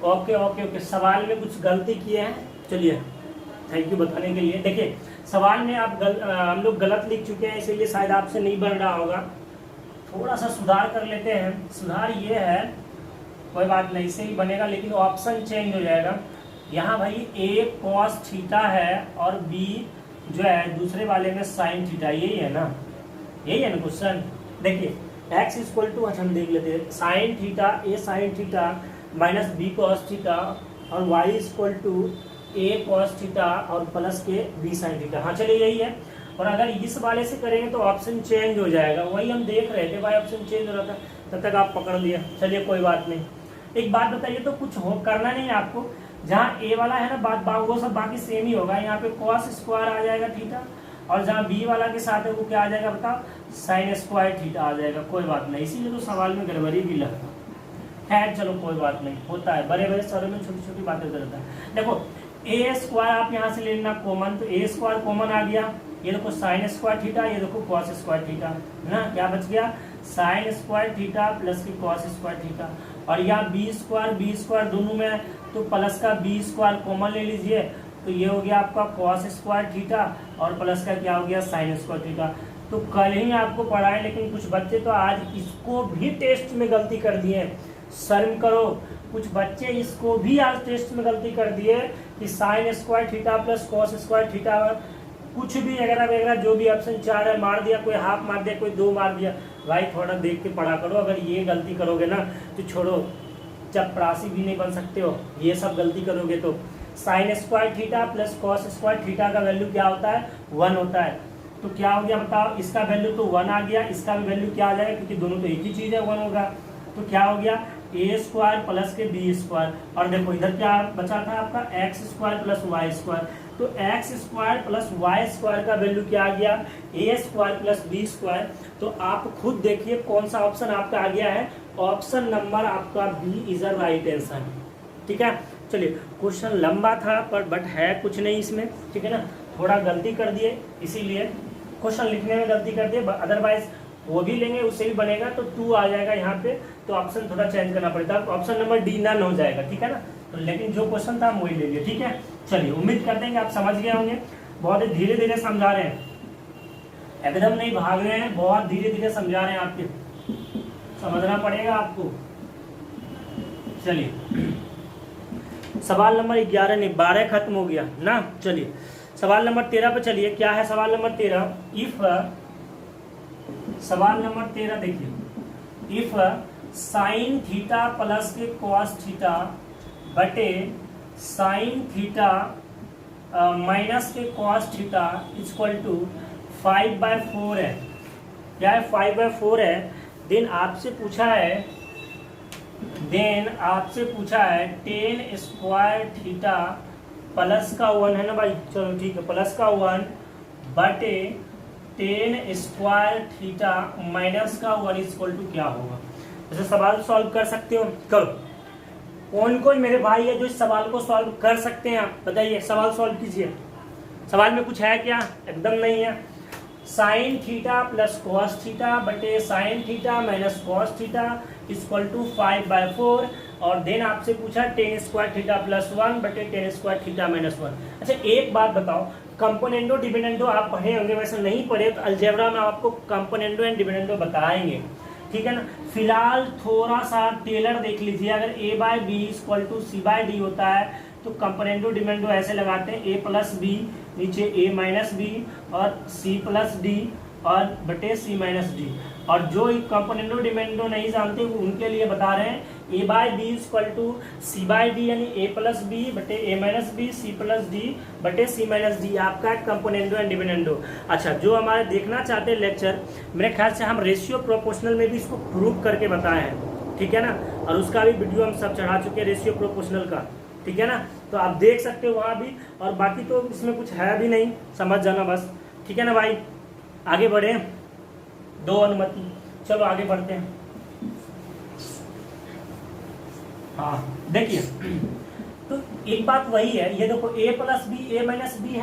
ओके ओके ओके, सवाल में कुछ गलती किए हैं, चलिए थैंक यू बताने के लिए। देखिए सवाल में आप हम लोग गलत लिख चुके हैं, इसीलिए शायद आपसे नहीं बन रहा होगा, थोड़ा सा सुधार कर लेते हैं। सुधार ये है, कोई बात नहीं, इसे ही बनेगा, लेकिन ऑप्शन चेंज हो जाएगा। यहाँ भाई ए कॉस थीटा है और बी जो है दूसरे वाले में साइन थीटा, यही है ना, यही है ना क्वेश्चन। देखिए एक्स इक्वल टू, अच्छा हम देख लेते हैं, sine theta a sine theta minus B cos theta, और y equal to a cos theta और प्लस के बी साइन थीटा। हाँ चलिए यही है, और अगर इस वाले से करेंगे तो ऑप्शन चेंज हो जाएगा, वही हम देख रहे थे भाई, ऑप्शन चेंज हो रहा था, तब तक आप पकड़ लिया। चलिए कोई बात नहीं, एक बात बताइए, तो कुछ करना नहीं है आपको, जहाँ ए वाला है ना वो सब बाकी सेम ही होगा, यहाँ पे कॉस स्क्वायर आ जाएगा थीटा, और जहाँ बी वाला के साथ है वो क्या आ जाएगा बताओ, साइन स्क्वायर थीटा आ जाएगा, कोई बात नहीं, इसीलिए तो सवाल में गड़बड़ी भी लगता है। चलो कोई बात नहीं, होता है, बड़े बड़े सवालों में छोटी छोटी बातें करता है। देखो ए स्क्वायर आप यहाँ से ले लेना कॉमन, तो ए स्क्वायर कॉमन आ गया, ये देखो साइन स्क्वायर थीटा, ये देखो कॉस स्क्वायर थीटा, है ना, क्या बच गया साइन स्क्वायर थीटा प्लस की कॉस स्क्वायर थीटा, और यहाँ बी स्क्वायर दोनों में, तो प्लस का बी स्क्वायर कॉमन ले लीजिए, तो ये हो गया आपका कॉस स्क्वायर थीटा, और प्लस का क्या हो गया साइन स्क्वायर थीटा। तो कल ही आपको पढ़ाए, लेकिन कुछ बच्चे तो आज इसको भी टेस्ट में गलती कर दिए, शर्म करो, कुछ बच्चे इसको भी आज टेस्ट में गलती कर दिए कि sign square theta plus cos square theta, कुछ भी वगैरह वगैरह जो भी ऑप्शन 4 है मार दिया, कोई हाफ मार दिया, कोई 2 मार दिया। भाई थोड़ा देख के पढ़ा करो, अगर ये गलती करोगे ना तो छोड़ो, चपरासी भी नहीं बन सकते हो, ये सब गलती करोगे तो। Sign square theta plus cos square theta का वैल्यू क्या होता है 1 होता है, तो क्या हो गया बताओ, इसका वैल्यू तो 1 आ गया, इसका भी वैल्यू क्या आ जाएगा, क्योंकि दोनों तो एक ही चीज़ है 1 होगा, तो क्या हो गया ए स्क्वायर प्लस के बी स्क्वायर, और देखो इधर क्या बचा था आपका x square plus Y square, तो x square plus Y square का वैल्यू क्या आ गया a square plus B square. तो आप खुद देखिए कौन सा ऑप्शन आपका आ गया है, ऑप्शन नंबर आपका B is a right answer, ठीक है। चलिए क्वेश्चन लंबा था पर बट है कुछ नहीं इसमें, ठीक है ना, थोड़ा गलती कर दिए, इसीलिए क्वेश्चन लिखने में गलती कर दिए, अदरवाइज वो भी लेंगे उससे भी बनेगा, तो 2 आ जाएगा यहाँ पे, तो ऑप्शन थोड़ा चेंज करना पड़ेगा, ऑप्शन नंबर डी नन हो जाएगा, ठीक है ना। तो लेकिन जो क्वेश्चन था हम वही ले लिए, ठीक है। चलिए उम्मीद करते हैं कि आप समझ गए होंगे, बहुत ही धीरे धीरे समझा रहे हैं, एकदम नहीं भाग रहे हैं, बहुत धीरे धीरे समझा रहे हैं, आपके समझना पड़ेगा आपको। चलिए सवाल नंबर 11 नहीं 12 खत्म हो गया ना। चलिए सवाल नंबर 13 पे चलिए, क्या है सवाल नंबर 13, इफ सवाल नंबर 13 देखिए, इफ साइन थीटा प्लस के कॉस थीटा बटे साइन थीटा माइनस के कॉस थीटा इक्वल टू 5/4 है। क्या है? 5/4 है। देन आपसे पूछा है टेन स्क्वायर थीटा प्लस का 1 है ना भाई, चलो ठीक है, प्लस का 1 बटे टेन स्क्वायर थीटा माइनस का 1 इक्वल टू क्या होगा। जैसे सवाल सॉल्व कर सकते हो, करो। कौन कौन मेरे भाई है जो इस सवाल को सॉल्व कर सकते हैं, आप बताइए, सवाल सॉल्व कीजिए। सवाल में कुछ है क्या? एकदम नहीं है। Sine theta plus cos theta बटे sine theta minus cos theta equal to 5/4 और देन आपसे पूछा टेन स्क्वायर थीटा प्लस 1 बटे टेन स्क्वायर थीटा माइनस 1। अच्छा एक बात बताओ, कंपोनेंडो डिविडेंडो आप पढ़े होंगे, वैसे नहीं पढ़े तो अलजेब्रा में आपको कंपोनेंडो एंड डिविडेंडो बताएंगे, ठीक है ना। फिलहाल थोड़ा सा टेलर देख लीजिए, अगर a/b इक्वल टू c/d होता है तो कंपोनेंडो डिविडेंडो ऐसे लगाते हैं, a प्लस बी नीचे a माइनस बी और c प्लस डी और बटे c माइनस डी। और जो कंपोनेंडो डिविडेंडो नहीं जानते उनके लिए बता रहे हैं a/b इक्वल टू c/d यानी a प्लस बी बटे a minus B c plus D बटे c माइनस डी, आपका है कंपोनेंडो एंड डिविडेंडो। अच्छा जो हमारे देखना चाहते हैं लेक्चर, मेरे ख्याल से हम रेशियो प्रोपोर्शनल में भी इसको प्रूव करके बताए हैं, ठीक है ना, और उसका भी वीडियो हम सब चढ़ा चुके हैं रेशियो प्रोपोर्शनल का, ठीक है ना, तो आप देख सकते हो वहाँ भी। और बाकी तो इसमें कुछ है भी नहीं, समझ जाना बस, ठीक है ना भाई। आगे बढ़े, दो अनुमति, चलो आगे बढ़ते हैं। हाँ देखिए, तो एक बात वही है, ये देखो a plus B a minus B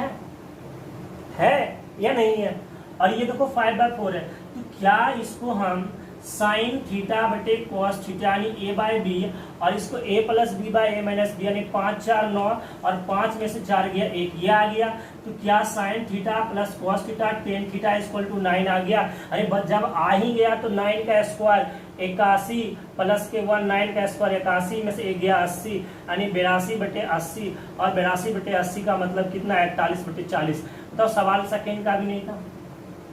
है या नहीं है, और ये देखो 5/4 है, तो क्या इसको हम साइन थीटा बटे कॉस थीटा यानी a/b और इसको a plus B by a minus B यानी 5 4 9 और 5 में से 4 गया 1, ये आ गया। तो क्या sine theta plus cos theta tan theta equal to 9 आ गया। अरे बस जब आ ही गया तो 9 का स्क्वायर 81 प्लस के 1 9 का स्क्वायर 81 में से 1 गया 80 यानी 82/80 और 82/80 का मतलब कितना है 48/40। तो सवाल सेकेंड का भी नहीं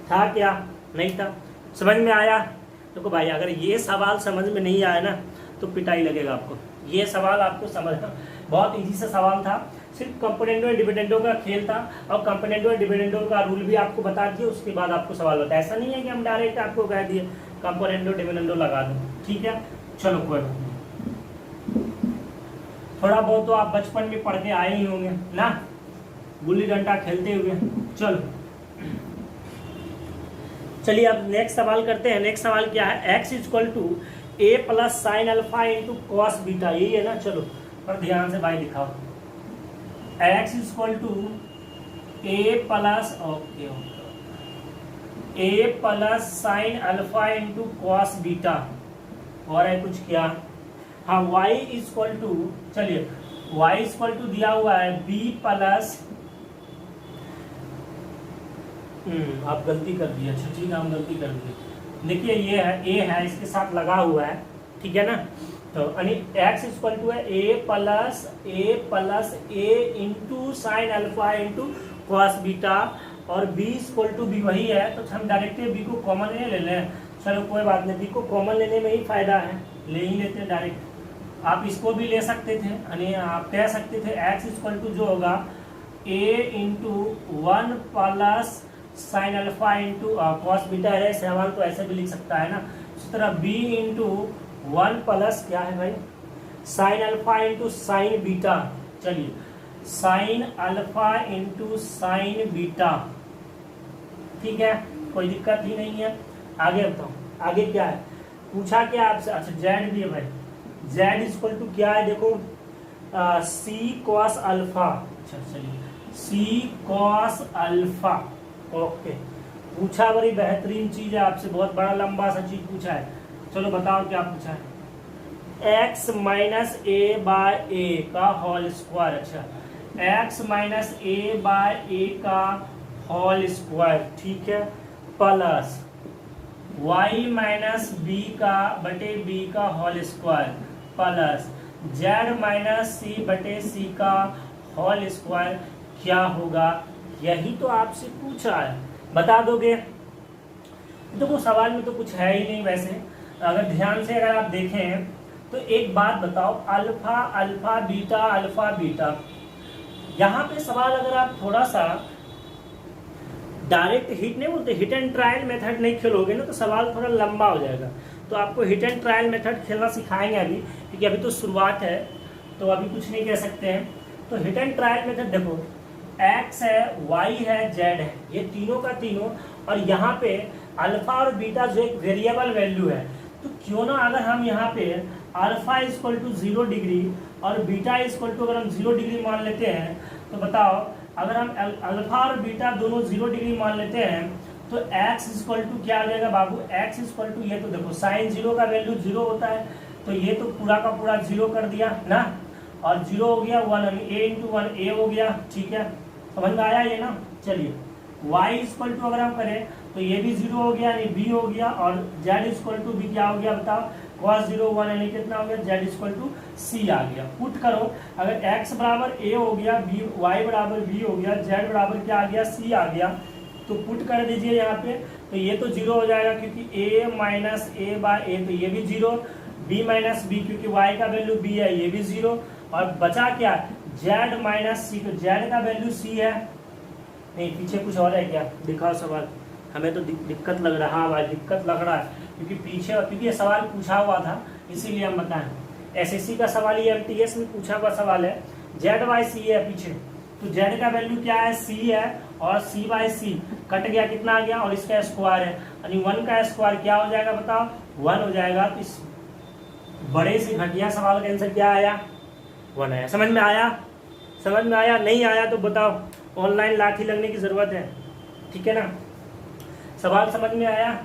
था क्या? नहीं था। समझ में आया? देखो भाई अगर ये सवाल समझ में नहीं आया ना तो पिटाई लगेगा आपको। ये सवाल आपको समझना बहुत इजी सा सवाल था, सिर्फ कंपोनेंडो एंड डिविडेंडो का खेल था और कंपोनेंडो एंड डिविडेंडो का रूल भी आपको बता दिया, उसके बाद आपको सवाल होता है। ऐसा नहीं है कि हम डायरेक्ट आपको कह दिए कंपोनेंडो डिविडेंडो लगा दो, ठीक है। चलो कोई बात नहीं, थोड़ा बहुत तो आप बचपन में पढ़ के आए ही होंगे ना, गुल्ली डंडा खेलते हुए। चलो चलिए अब नेक्स्ट सवाल करते हैं। नेक्स्ट सवाल क्या है, x equal to a plus sine alpha into cos beta, यही है ना। चलो पर ध्यान से भाई दिखाओ, x equal to a plus a plus sine alpha into cos beta, और है कुछ क्या? हाँ y इक्वल टू, चलिए y इक्वल टू दिया हुआ है b प्लस, आप गलती कर दिए। अच्छा ठीक है, हम गलती कर दिए। देखिए ये है a है, इसके साथ लगा हुआ है, ठीक है ना। तो यानी x इक्वल टू है a plus a into sine alpha into cos beta और b इक्वल टू b वही है, तो हम डायरेक्ट b को कॉमन ले लें। चलो कोई बात नहीं, b को कॉमन लेने में ही फायदा है, ले ही लेते हैं डायरेक्ट। आप इसको भी ले सकते थे, यानी आप कह सकते थे x इक्वल टू जो होगा a into 1 plus sine alpha into cos beta है, सवाल तो ऐसे भी लिख सकता है ना। इसी तरह b इंटू 1 प्लस क्या है भाई, sine alpha into sine beta. चलिए sine alpha into sine beta, ठीक है, कोई दिक्कत ही नहीं है। आगे बताओ, आगे क्या है, पूछा क्या आपसे? अच्छा जेड भी है भाई, जेड इक्वल टू क्या है देखो, सी कॉस अल्फा। अच्छा चलिए सी कॉस अल्फा, ओके। पूछा बड़ी बेहतरीन चीज है आपसे, बहुत बड़ा लंबा सा चीज पूछा है। चलो बताओ क्या पूछा है, x माइनस ए बाय ए का होल स्क्वायर। अच्छा x माइनस ए बाय ए का होल स्क्वायर, ठीक है, प्लस y माइनस बी का बटे बी का whole square plus z minus C बटे सी का होल स्क्वायर, क्या होगा? यही तो आपसे पूछा है, बता दोगे? देखो सवाल में तो कुछ है ही नहीं वैसे, अगर ध्यान से अगर आप देखें तो एक बात बताओ, alpha alpha beta alpha beta, यहाँ पे सवाल अगर आप थोड़ा सा डायरेक्ट हिट नहीं बोलते, हिट एंड ट्रायल मेथड नहीं खेलोगे ना तो सवाल थोड़ा लंबा हो जाएगा। तो आपको हिट एंड ट्रायल मेथड खेलना सिखाएंगे अभी, क्योंकि अभी तो शुरुआत है तो अभी कुछ नहीं कह सकते हैं। तो हिट एंड ट्रायल मेथड देखो, एक्स है, वाई है, जेड है, ये तीनों का तीनों, और यहाँ पे अल्फा और बीटा जो एक वेरिएबल वैल्यू है, तो क्यों ना अगर हम यहाँ पे alpha is equal to 0 degree और बीटा इज इक्वल टू अगर हम 0 डिग्री मान लेते हैं, तो बताओ अगर हम अल्फा और बीटा दोनों 0 डिग्री मान लेते हैं तो x इज इक्वल टू क्या आ जाएगा बाबू, x इज इक्वल टू, ये तो देखो साइन 0 का वैल्यू 0 होता है, तो ये तो पूरा का पूरा 0 कर दिया ना, और 0 हो गया 1, a इंटू 1 a हो गया, ठीक है, समझ में आया ये ना। चलिए y इज इक्वल टू अगर हम करें तो ये भी 0 हो गया यानी b हो गया, और z इज इक्वल टू भी क्या हो गया बताओ, cos 0 1 यानी कितना हो गया, z is equal to c आ गया। पुट करो, अगर x बराबर a हो गया, b y बराबर b हो गया, z बराबर क्या आ गया, c आ गया, तो पुट कर दीजिए यहाँ पे, तो ये तो 0 हो जाएगा क्योंकि a माइनस ए बाय ए, तो ये भी 0, b माइनस बी क्योंकि y का वैल्यू b है, ये भी 0, और बचा क्या, z माइनस सी, तो z का वैल्यू c है। नहीं पीछे कुछ और है क्या, दिखाओ सवाल, हमें तो दिक्कत लग रहा है भाई, दिक्कत लग रहा है क्योंकि ये सवाल पूछा हुआ था इसीलिए हम बताएं। एसएससी का सवाल, ये एमटीएस में पूछा हुआ सवाल है, जेड बाई सी है पीछे, तो जेड का वैल्यू क्या है, सी है, और सी बाई सी कट गया कितना आ गया, और इसका स्क्वायर है, यानी 1 का स्क्वायर क्या हो जाएगा बताओ, 1 हो जाएगा। तो इस बड़े से घटिया सवाल का आंसर क्या आया, 1 आया। समझ में आया, समझ में आया, नहीं आया तो बताओ, ऑनलाइन लाठी लगने की जरूरत है, ठीक है ना। सवाल समझ में आया।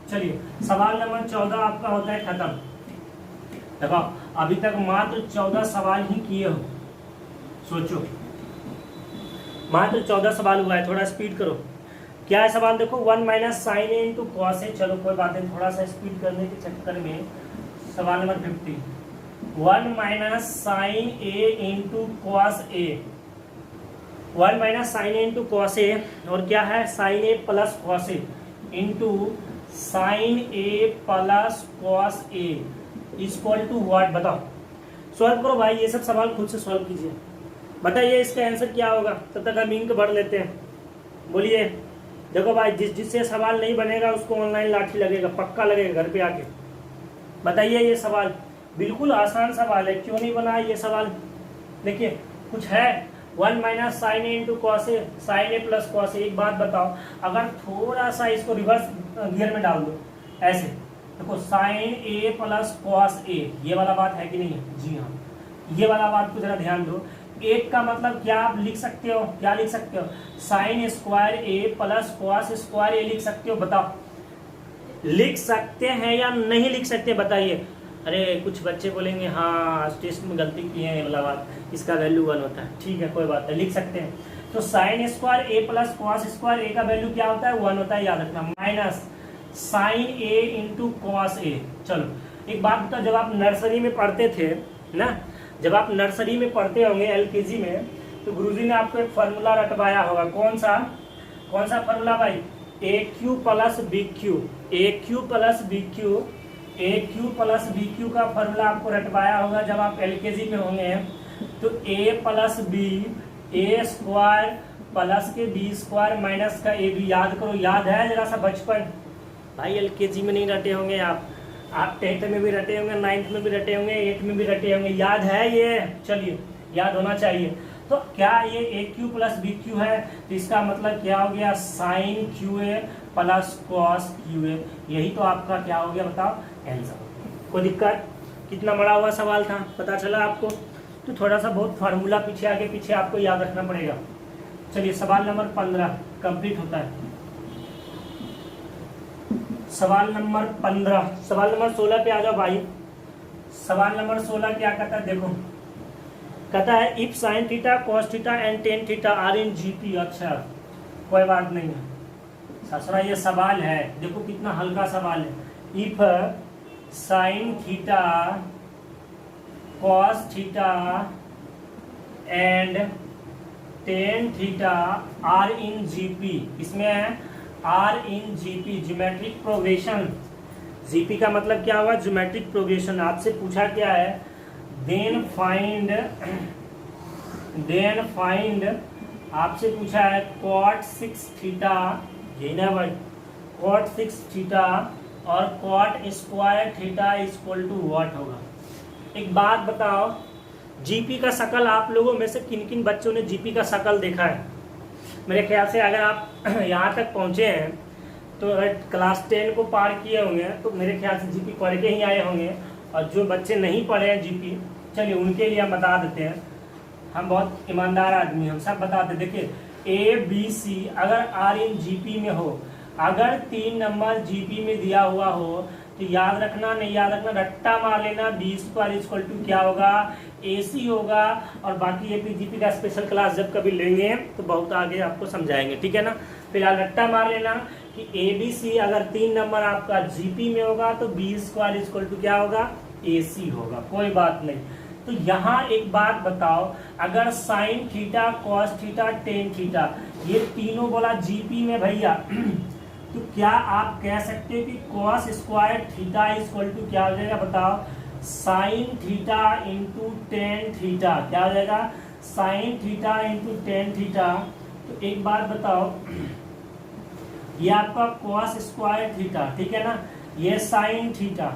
चलिए सवाल नंबर 14 आपका होता है खत्म। देखो अभी तक मात्र 14 सवाल ही किए हो, सोचो मात्र 14 सवाल हुआ है, थोड़ा स्पीड करो। क्या है सवाल देखो, 1 minus sine A into cos ए, चलो कोई बात नहीं, थोड़ा सा स्पीड करने के चक्कर में सवाल नंबर 50, 1 minus sine A into cos A, 1 minus sine A into cos A, और क्या है sine A plus cos A into sine A plus cos A equal to what, बताओ। सॉल्व करो भाई, ये सब सवाल खुद से सॉल्व कीजिए, बताइए इसका आंसर क्या होगा, तब तक हम इंक भर लेते हैं। बोलिए, देखो भाई जिससे सवाल नहीं बनेगा उसको ऑनलाइन लाठी लगेगा, पक्का लगेगा घर पे आके। बताइए ये सवाल बिल्कुल आसान सवाल है, क्यों नहीं बना ये सवाल। देखिए कुछ है, 1 minus sine A into cos A, sign A plus cos ए। एक बात बताओ, अगर थोड़ा सा इसको रिवर्स गियर में डाल दो ऐसे, देखो साइन ए प्लस कॉस ए, ये वाला बात है कि नहीं है, जी हाँ, ये वाला बात को जरा ध्यान दो। एक का मतलब क्या आप लिख सकते हो, क्या लिख सकते हो, साइन स्क्वायर ए प्लस कॉस स्क्वायर ए लिख सकते हो, बताओ लिख सकते हैं या नहीं लिख सकते, बताइए। अरे कुछ बच्चे बोलेंगे हाँ टेस्ट में गलती की है, वाला बात, इसका वैल्यू 1 होता है, ठीक है कोई बात नहीं, लिख सकते हैं। तो साइन स्क्वायर ए प्लस कॉस स्क्वायर ए का वैल्यू क्या होता है, 1 होता है, याद रखना, minus sine A into cos ए। चलो एक बात बताओ, जब आप नर्सरी में पढ़ते थे ना, जब आप नर्सरी में पढ़ते होंगे एलकेजी में, तो गुरुजी ने आपको एक फार्मूला रटवाया होगा, कौन सा फार्मूला भाई, ए क्यू प्लस बी क्यू, ए क्यू प्लस बी क्यू, ए क्यू प्लस बी क्यू का फार्मूला आपको रटवाया होगा जब आप एलकेजी में होंगे। तो ए प्लस बी, ए स्क्वायर प्लस के बी स्क्वायर माइनस का ए बी, याद करो, याद है जरा सा बचपन भाई, एलकेजी में नहीं रटे होंगे आप 10th में भी रटे होंगे, 9th में भी रटे होंगे, 8th में भी रटे होंगे, याद है ये, चलिए याद होना चाहिए। तो क्या ये A Q plus B Q है, तो इसका मतलब क्या हो गया, sine Q A plus cos Q A, यही तो आपका क्या हो गया बताओ आंसर। कोई दिक्कत, कितना बड़ा हुआ सवाल था पता चला आपको। तो थोड़ा सा बहुत फार्मूला पीछे आगे पीछे आपको याद रखना पड़ेगा। चलिए सवाल नंबर 15 कंप्लीट होता है। सवाल नंबर 15, सवाल नंबर 16 पे आ जाओ भाई। सवाल नंबर 16 क्या कहता है, देखो कहता है if sine theta cos theta and tan theta are in GP. अच्छा कोई बात नहीं है ससुरा, ये सवाल है, देखो कितना हल्का सवाल है। If sine theta cos theta and tan theta are in GP, इसमें are in GP, geometric progression. GP का मतलब क्या हुआ? Geometric progression. आपसे पूछा क्या है? देन फाइंड आपसे पूछा है cot 6 थीटा, यही ना भाई, cot 6 थीटा और cot square theta equal to what होगा? एक बात बताओ, जीपी का शकल आप लोगों में से किन किन बच्चों ने जीपी का शकल देखा है? मेरे ख्याल से अगर आप यहाँ तक पहुँचे हैं तो अगर क्लास 10 को पार किए होंगे तो मेरे ख्याल से जीपी पढ़ के ही आए होंगे। और जो बच्चे नहीं पढ़े हैं जीपी, चलिए उनके लिए हम बता देते हैं। हम बहुत ईमानदार आदमी, हम सब बताते। देखिए ए बी सी अगर आर इन जीपी में हो, अगर 3 नंबर जीपी में दिया हुआ हो तो याद रखना, नहीं याद रखना रट्टा मार लेना, बी स्क्वायर इक्वल टू क्या होगा? AC होगा। और बाकी एपीजीपी का स्पेशल क्लास जब कभी लेंगे तो बहुत आगे आपको समझाएंगे, ठीक है ना। फिलहाल रट्टा मार लेना कि ABC अगर 3 नंबर आपका जीपी में होगा तो बी स्क्वायर इक्वल टू क्या होगा? AC होगा। कोई बात नहीं। तो यहाँ एक बात बताओ, अगर sign theta, cos theta, tan theta ये तीनों बोला जीपी में भैया तो क्या आप कह सकते हो कि cos square theta equal to क्या हो जाएगा? बताओ, sine theta into tan theta क्या हो जाएगा? Sine theta into tan theta. तो एक बात बताओ, ये आपका कॉस स्क्वायर थीटा, ठीक है ना, ये साइन थीटा,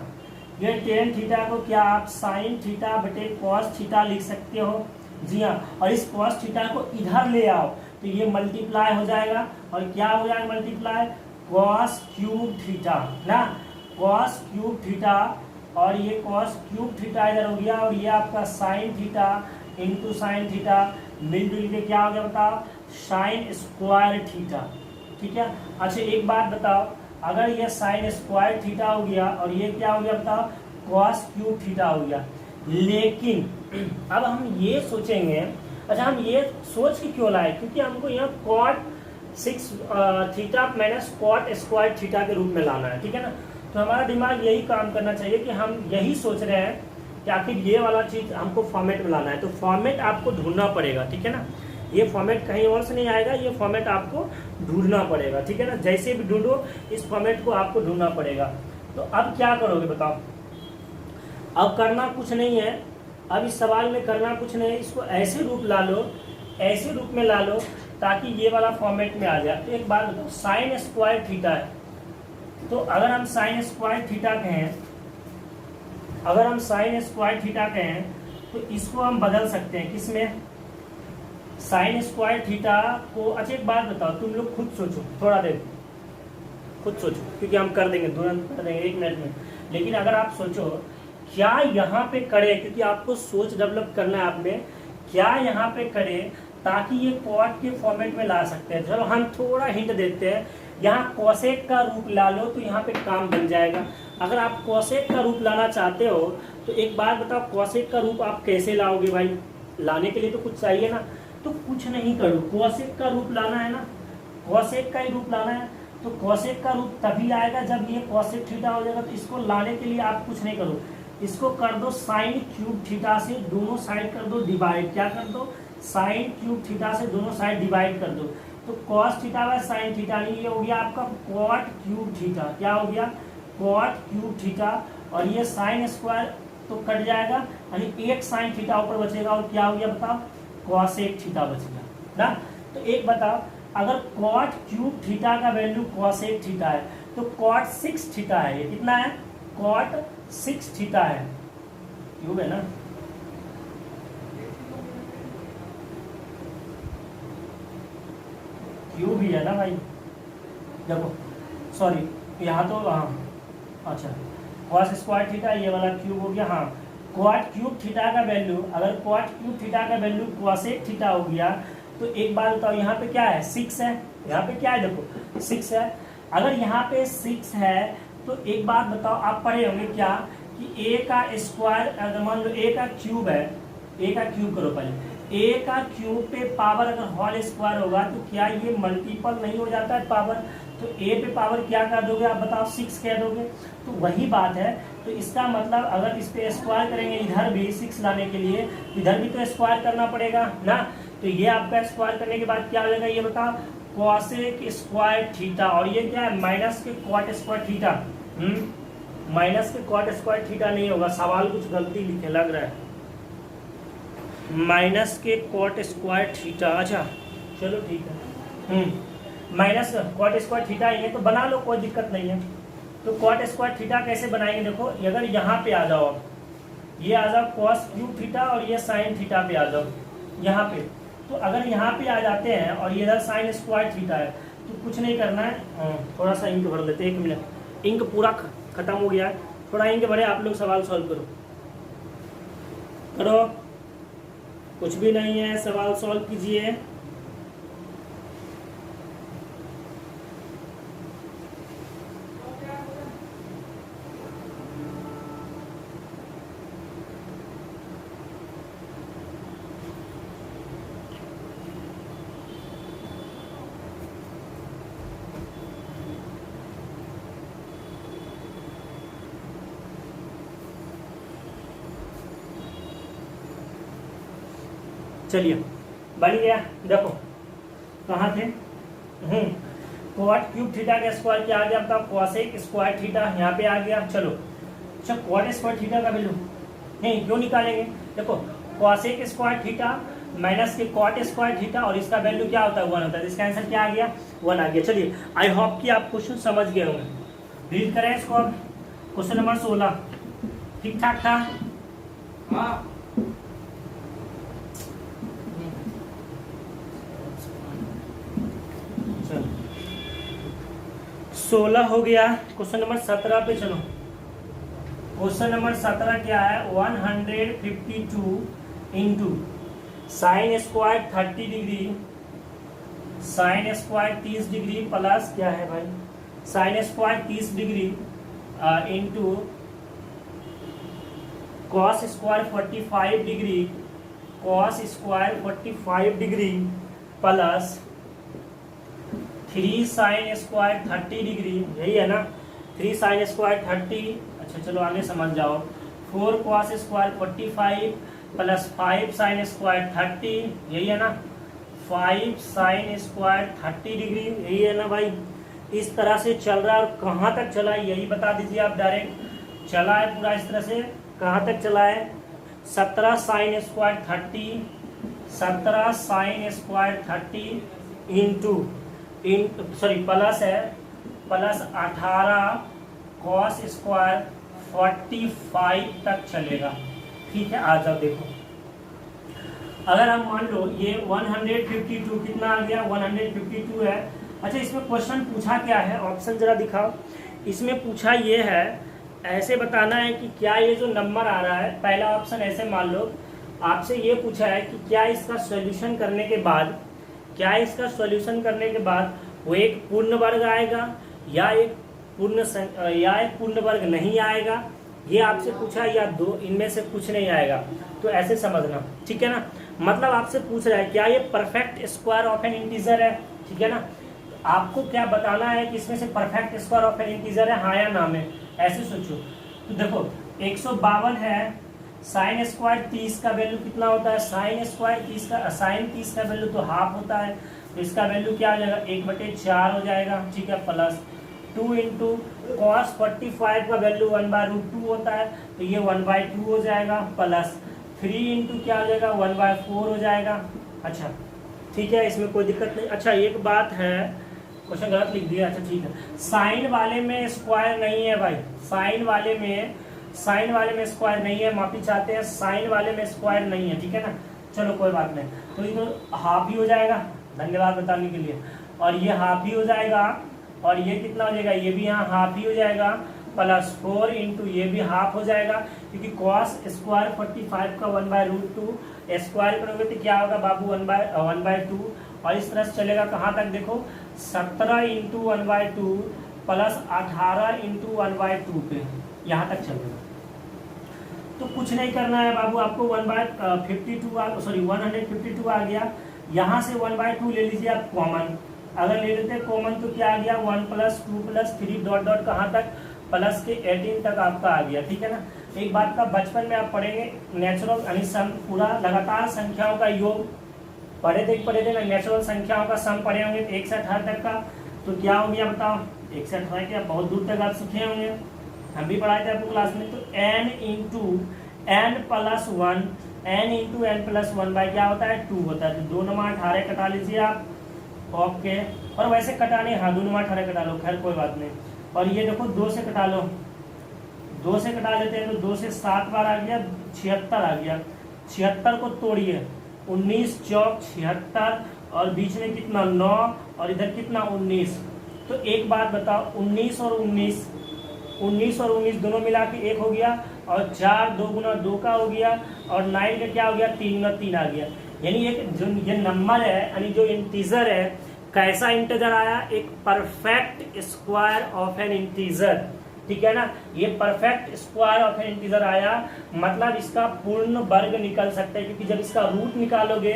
ये टेन थीटा को क्या आप साइन थीटा बटे कॉस थीटा लिख सकते हो? जी हाँ। और इस कॉस थीटा को इधर ले आओ तो ये मल्टीप्लाई हो जाएगा, और क्या हो जाएगा मल्टीप्लाई? कॉस क्यूब थीटा ना, कॉस क्यूब थीटा, और ये कॉस क्यूब थीटा इधर हो गया, और ये आपका sign theta into sine theta मिलजुल के क्या हो गया बताओ? साइन स्क्वायर थीटा, ठीक है। अच्छा एक बात बताओ, अगर ये साइन स्क्वायर थीटा हो गया और ये क्या हो गया बताओ? कॉस क्यूब थीटा हो गया। लेकिन अब हम ये सोचेंगे, अच्छा हम ये सोच के क्यों लाए? क्योंकि हमको यहाँ cot 6 theta minus cot square theta के रूप में लाना है, ठीक है ना। तो हमारा दिमाग यही काम करना चाहिए कि हम यही सोच रहे हैं कि आखिर ये वाला चीज़ हमको फॉर्मेट में लाना है। तो फॉर्मेट आपको ढूंढना पड़ेगा, ठीक है ना। ये फॉर्मेट कहीं और से नहीं आएगा, ये फॉर्मेट आपको ढूंढना पड़ेगा, ठीक है ना। जैसे भी ढूंढो इस फॉर्मेट को आपको ढूंढना पड़ेगा। तो अब क्या करोगे बताओ? अब करना कुछ नहीं है, अब इस सवाल में करना कुछ नहीं है, इसको ऐसे रूप ला लो, ऐसे रूप में ला लो ताकि ये वाला फॉर्मेट में आ जाए। तो एक बात बताओ, साइन स्क्वायर थीटा है, तो अगर हम साइन स्क्वायर थीटा कहें, अगर हम साइन स्क्वायर थीटा कहें तो इसको हम बदल सकते हैं किसमें? साइन स्क्वायर थीटा को। अच्छा एक बात बताओ, तुम लोग खुद सोचो, थोड़ा देर खुद सोचो, क्योंकि हम कर देंगे, तुरंत कर देंगे 1 मिनट में। लेकिन अगर आप सोचो क्या यहाँ पे करें, क्योंकि आपको सोच डेवलप करना है आप में, क्या यहाँ पे करें ताकि ये कॉट के फॉर्मेट में ला सकते हैं। चलो हम थोड़ा हिंट देते हैं, यहाँ कॉसेक का रूप ला लो तो यहाँ पे काम बन जाएगा। अगर आप कॉसेक का रूप लाना चाहते हो तो एक बात बताओ, कॉसेक का रूप आप कैसे लाओगे भाई? लाने के लिए तो कुछ चाहिए ना। तो कुछ नहीं करो, कॉसेक का रूप लाना है ना, कॉसेक का ही रूप लाना है। तो कॉसेक का रूप तभी आएगा जब ये कॉसेक थीटा हो जाएगा। तो इसको लाने के लिए आप कुछ नहीं करो, इसको कर दो साइन क्यूब थीटा से दोनों साइड कर दो डिवाइड। क्या कर दो? साइन क्यूब थीटा से दोनों साइड डिवाइड कर दो। तो cos theta by sine theta, ये हो गया आपका कॉट क्यूब थीटा। क्या हो गया? Cot cube theta. और ये साइन स्क्वायर तो कट जाएगा, यानी एक साइन थीटा ऊपर बचेगा, और क्या हो गया बताओ? कॉसेक थीटा बच गया ना। तो एक बताओ, अगर कॉट क्यूब थीटा का वैल्यू कॉसेक थीटा है तो कॉट 6 थीटा है, ये कितना है? कॉट 6 थीटा है, क्यूब है ना। क्यूब ही है ना भाई, देखो सॉरी यहाँ तो हाँ, अच्छा कॉस स्क्वायर थीटा ये वाला क्यूब हो गया। हाँ, क्वाट क्यूब थीटा का वैल्यू, अगर क्वाट क्यूब थीटा का वैल्यू कॉसेक थीटा हो गया तो एक बात बताओ, यहाँ पे क्या है? 6 है, यहाँ पे क्या है? देखो 6 है। अगर यहाँ पे 6 है तो एक बात बताओ, आप पढ़े होंगे क्या कि a का स्क्वायर, अगर मान लो a का क्यूब है, a का क्यूब करो पहले, a का क्यूब पे पावर अगर होल स्क्वायर होगा तो क्या ये मल्टीपल नहीं हो जाता है पावर? तो a पे पावर क्या कर दोगे आप बताओ? 6 कह दोगे। तो वही बात है। तो इसका मतलब अगर इस पे स्क्वायर करेंगे इधर भी 6 लाने के लिए, इधर भी तो स्क्वायर करना पड़ेगा ना। तो ये आपका स्क्वायर करने के बाद क्या हो जाएगा ये बताओ? कॉसेक स्क्वायर थीटा, और ये क्या है माइनस के कॉट स्क्वायर थीटा। माइनस के कॉट स्क्वायर थीटा नहीं होगा, सवाल कुछ गलती लिखे लग रहा है। माइनस के कॉट स्क्वायर थीटा, अच्छा चलो ठीक है। माइनस कॉट स्क्वायर थीटा ही है तो बना लो, कोई दिक्कत नहीं है। तो कॉट स्क्वायर थीटा कैसे बनाएंगे, देखो अगर यहाँ पे आ जाओ, अब ये आ जाओ कॉस क्यूब थीटा और ये साइन थीटा पे आ जाओ यहाँ पे। तो अगर यहाँ पे आ जाते हैं और ये इधर साइन स्क्वायर थीटा है तो कुछ नहीं करना है, थोड़ा सा इंक भर लेते हैं, 1 मिनट। इंक पूरा खत्म हो गया है, थोड़ा इंक भरे, आप लोग सवाल सॉल्व करो। करो, कुछ भी नहीं है, सवाल सॉल्व कीजिए। चलिए बन गया, देखो कहाँ थे, कॉट क्यूब थीटा का स्क्वायर क्या आ गया आपका, कॉसेक स्क्वायर थीटा यहाँ पे आ गया। चलो अच्छा, कॉट स्क्वायर थीटा का वैल्यू नहीं क्यों निकालेंगे, देखो कॉसेक स्क्वायर थीटा माइनस के कॉट स्क्वायर थीटा और इसका वैल्यू क्या होता है 1 होता है, इसका आंसर क्या आ गया 1 आ गया। चलिए आई होप कि आप क्वेश्चन समझ गए होंगे। रीड करें इसको अब, क्वेश्चन नंबर 16 ठीक ठाक था। हाँ 16 हो गया। क्वेश्चन नंबर 17 पे चलो। क्वेश्चन नंबर 17 क्या है, 152 into sine square 30 degree, sine square 30 degree plus क्या है भाई, sine square 30 degree into cos square 45 degree, cos square 45 degree plus 3 sine square 30 degree, यही है ना 3 साइन स्क्वायर 30, अच्छा चलो आगे समझ जाओ, 4 cos square 45 plus 5 sine square 30, यही है ना 5 साइन स्क्वायर 30 डिग्री, यही है ना भाई। इस तरह से चल रहा है और कहाँ तक चला है यही बता दीजिए आप, डायरेक्ट चला है पूरा इस तरह से, कहाँ तक चला है 17 sine square 30, 17 sine square 30 into sorry plus है, प्लस 18 कॉस स्क्वायर 45 तक चलेगा। ठीक है आ जाओ देखो, अगर हम मान लो ये 152 कितना आ गया 152 है। अच्छा इसमें क्वेश्चन पूछा क्या है, ऑप्शन जरा दिखाओ। इसमें पूछा ये है, ऐसे बताना है कि क्या ये जो नंबर आ रहा है, पहला ऑप्शन ऐसे मान लो आपसे ये पूछा है कि क्या इसका सॉल्यूशन करने के बाद, क्या इसका सॉल्यूशन करने के बाद वो एक पूर्ण वर्ग आएगा या एक पूर्ण वर्ग नहीं आएगा, ये आपसे पूछा, या दो इनमें से कुछ नहीं आएगा। तो ऐसे समझना, ठीक है ना, मतलब आपसे पूछ रहा है क्या ये perfect square of N integer है, ठीक है ना। आपको क्या बताना है कि इसमें से perfect square of N integer है, हाँ या ना में, ऐसे सोचो। तो देखो 152 है, साइन स्क्वायर 30 का वैल्यू कितना होता है, साइन स्क्वायर 30 का, साइन 30 का वैल्यू तो हाफ होता है, तो इसका वैल्यू क्या आ जाएगा 1/4 हो जाएगा, ठीक है, प्लस 2 इंटू कॉस 45 का वैल्यू 1/√2 होता है, तो ये 1/2 हो जाएगा, प्लस 3 इंटू क्या हो जाएगा 1/4 हो जाएगा। अच्छा ठीक है, इसमें कोई दिक्कत नहीं। अच्छा एक बात है, क्वेश्चन गलत लिख दिया, अच्छा ठीक है, साइन वाले में स्क्वायर नहीं है भाई, साइन वाले में स्क्वायर नहीं है, माफी चाहते हैं, साइन वाले में स्क्वायर नहीं है, ठीक है ना। चलो कोई बात नहीं, तो ये तो हाफ ही हो जाएगा, धन्यवाद बताने के लिए, और ये हाफ ही हो जाएगा, और ये कितना हो जाएगा, ये भी यहाँ हाफ ही हो जाएगा, प्लस 4 इंटू ये भी हाफ हो जाएगा, क्योंकि कॉस स्क्वायर 45 का 1/√2 स्क्वायर करोगे तो क्या होगा बाबू 1/2, और इस तरह से चलेगा कहाँ तक देखो 17 इंटू 1/2 प्लस 18 इंटू 1/2 पे यहाँ तक चलेगा। तो कुछ नहीं करना है बाबू, आपको 152 आ गया, यहाँ से 1/2 ले लीजिए आप कॉमन, अगर ले लेते हैं कॉमन तो क्या आ गया 1 + 2 + 3 डॉट डॉट कहाँ तक प्लस के 18 तक आपका आ गया, ठीक है ना। एक बात का बचपन में आप पढ़ेंगे नेचुरल यानी पूरा लगातार संख्याओं का योग, पढ़े थे ना, नेचुरल संख्याओं का सम पढ़े होंगे 1 से 18 तक का। तो क्या हो गया बताओ, 1 से 18 क्या, बहुत दूर तक आप सीखे होंगे, हम भी पढ़ाए थे आपको क्लास में। तो n into N plus one, n into N plus one by क्या होता है 2 होता है। तो 2 नमा 18 कटा लीजिए आप, ओके। और वैसे कटाने, हाँ 2 नमा 18 कटा लो, खैर कोई बात नहीं। और ये देखो 2 से कटा लो, 2 से कटा लेते हैं तो 2 से 7 बार आ गया, 76 आ गया। 76 को तोड़िए, 19 चौक 76, और बीच में कितना 9, और इधर कितना 19। तो एक बात बताओ, 19 और 19 दोनों मिला के 1 हो गया, और 4 2 गुना 2 का हो गया, और 9 का क्या हो गया 3 गुना 3 आ गया। यानी एक जो ये नंबर है, यानी जो इंटीजर है, कैसा इंटीजर आया, एक perfect square of N integer, ठीक है ना। ये perfect square of N integer आया, मतलब इसका पूर्ण वर्ग निकल सकता है, क्योंकि जब इसका रूट निकालोगे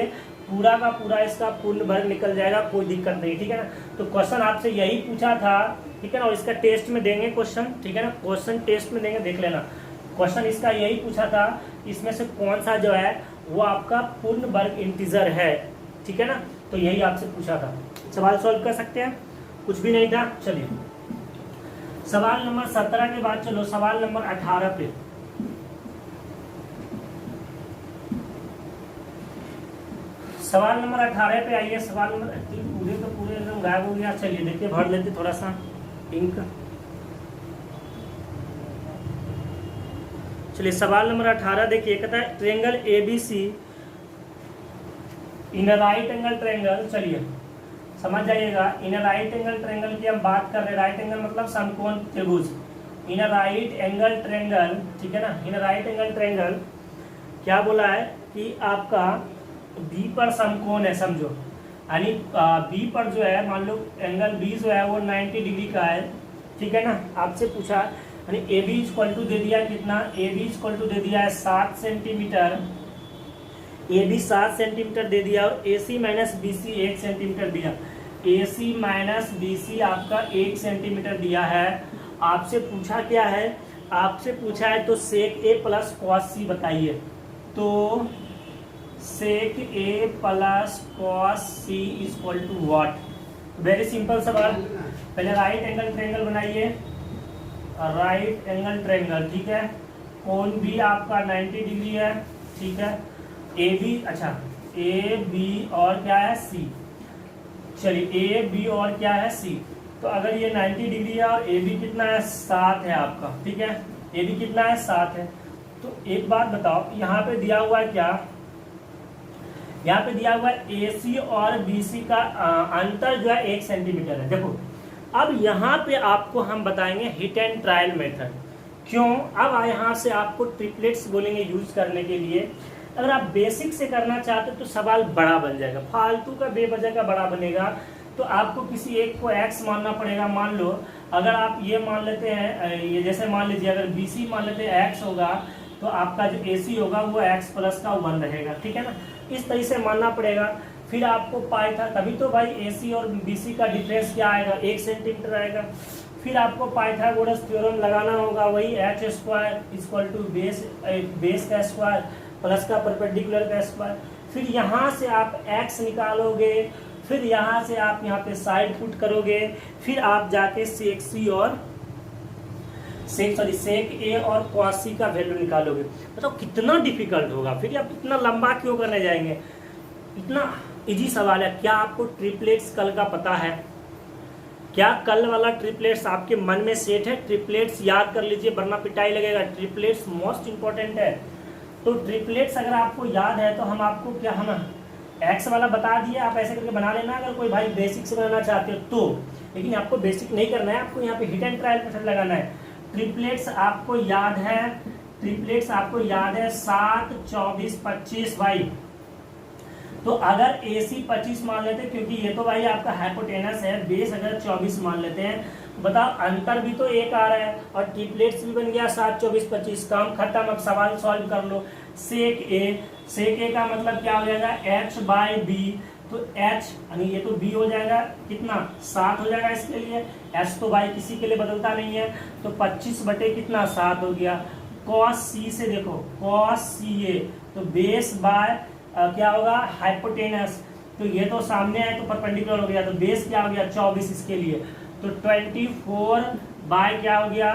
पूरा का पूरा इसका पूर्ण वर्ग निकल जाएगा, कोई दिक्कत नहीं, ठीक है ना। तो क्वेश्चन आपसे यही पूछा था, ठीक है ना, और इसका टेस्ट में देंगे क्वेश्चन, ठीक है ना, क्वेश्चन टेस्ट में देंगे, देख लेना। क्वेश्चन इसका यही पूछा था, इसमें से कौन सा जो है वो आपका पूर्ण वर्ग इंटीजर है, ठीक है ना। तो यही आपसे पूछा था। सवाल सॉल्व कर सकते हैं, कुछ भी नहीं था। चलिए सवाल नंबर 17 के बाद चलो सवाल नंबर 18 पे। सवाल नंबर 18 पे आइए। सवाल नंबर पूरे तो पूरे एकदम गायब हो गया। चलिए देखिए, भर लेते थोड़ा सा इंक। चलिए सवाल नंबर 18 देखिए, कहता है triangle ABC in right angle triangle. चलिए समझ जाइएगा, इन राइट एंगल ट्रायंगल की हम बात कर रहे हैं। राइट एंगल मतलब समकोण त्रिभुज, इन राइट एंगल ट्रायंगल, ठीक है ना। इन राइट एंगल ट्रायंगल क्या बोला है कि आपका बी पर समकोण है, समझो, यानी बी पर जो है, मान लो एंगल बी जो है वो 90 डिग्री का है, ठीक है ना। आपसे पूछा, यानी ए बी इक्वल टू दे दिया कितना, ए बी इक्वल टू दे दिया है 7 सेंटीमीटर, ए बी 7 सेंटीमीटर दे दिया, और ए सी माइनस बी सी 1 सेंटीमीटर दिया। ए सी माइनस बी सी आपका 1 सेंटीमीटर दिया है। आपसे पूछा क्या है, आपसे पूछा है तो sec A plus cos C बताइए। तो sec A plus cos C equal to what. Very simple सवाल। पहले राइट एंगल ट्रायंगल बनाइए, राइट एंगल ट्रायंगल, ठीक है। कोण भी आपका 90 डिग्री है, ठीक है। ए बी, अच्छा ए बी और क्या है सी। चलिए ए बी और क्या है सी। तो अगर ये 90 डिग्री है और ए बी कितना है 7 है आपका, ठीक है। ए बी कितना है 7 है। तो एक बात बताओ, यहाँ पे दिया हुआ है क्या, यहाँ पे दिया हुआ है ए सी और बी सी का अंतर जो है 1 सेंटीमीटर है। देखो अब यहाँ पे आपको हम बताएंगे हिट एंड ट्रायल मेथड। क्यों, अब यहाँ से आपको ट्रिपलेट्स बोलेंगे यूज करने के लिए। अगर आप बेसिक से करना चाहते हो तो सवाल बड़ा बन जाएगा, फालतू का बेवजह का बड़ा बनेगा। तो आपको किसी एक को x मानना पड़ेगा। मान लो अगर आप ये मान लेते हैं, ये जैसे मान लीजिए अगर BC मान लेते हैं x होगा, तो आपका जो AC होगा वो x प्लस का 1 रहेगा, ठीक है ना। इस तरह से मानना पड़ेगा। फिर आपको पाइथागोरस, तभी तो भाई AC और BC का डिफरेंस क्या आएगा 1 सेंटीमीटर आएगा। फिर आपको पाइथागोरस थ्योरम लगाना होगा, वही h square equal to base का स्क्वायर प्लस का परपेंडिकुलर का स्क्वायर। फिर यहाँ से आप x निकालोगे, फिर यहाँ से आप यहाँ पे साइड पुट करोगे, फिर आप जाके सेक सी और सेक ए और कॉस सी का वैल्यू निकालोगे। मतलब कितना डिफिकल्ट होगा। फिर आप इतना लंबा क्यों करने जाएंगे, इतना इजी सवाल है। क्या आपको ट्रिपलेट्स कल का पता है? क्या कल वाला ट्रिपलेट्स आपके मन में सेट है? ट्रिपलेट्स याद कर लीजिए वरना पिटाई लगेगा। ट्रिपलेट्स मोस्ट इंपॉर्टेंट है। तो ट्रिपलेट्स अगर आपको याद है तो हम आपको क्या, हम एक्स वाला बता दिए, आप ऐसे करके बना लेना अगर कोई भाई बेसिक से बनाना चाहते हो तो। लेकिन आपको बेसिक नहीं करना है, आपको यहाँ पे हिट एंड ट्रायल मेथड लगाना है। ट्रिपलेट्स आपको याद है, ट्रिपलेट्स आपको याद है 7, 24, 25 भाई। तो अगर AC 25 मान लेते हैं, क्योंकि ये तो भाई आपका हाइपोटेनस है, बेस अगर 24 मान लेते हैं, बताओ अंतर भी तो एक आ रहा है और ट्रिपलेट्स भी बन गया 7, 24, 25। काम खत्म। अब सवाल सॉल्व कर लो। सेक ए का मतलब क्या हो जाएगा h बाई बी। तो h यानी ये तो b हो जाएगा कितना 7 हो जाएगा इसके लिए। h तो भाई किसी के लिए बदलता नहीं है, तो 25 बटे कितना 7 हो गया। cos c से देखो cos ca, तो बेस बाय क्या होगा हाइपोटेनस। तो ये तो सामने है तो परपेंडिकुलर हो गया, तो बेस क्या हो गया 24 इसके लिए, तो 24 बाय क्या हो गया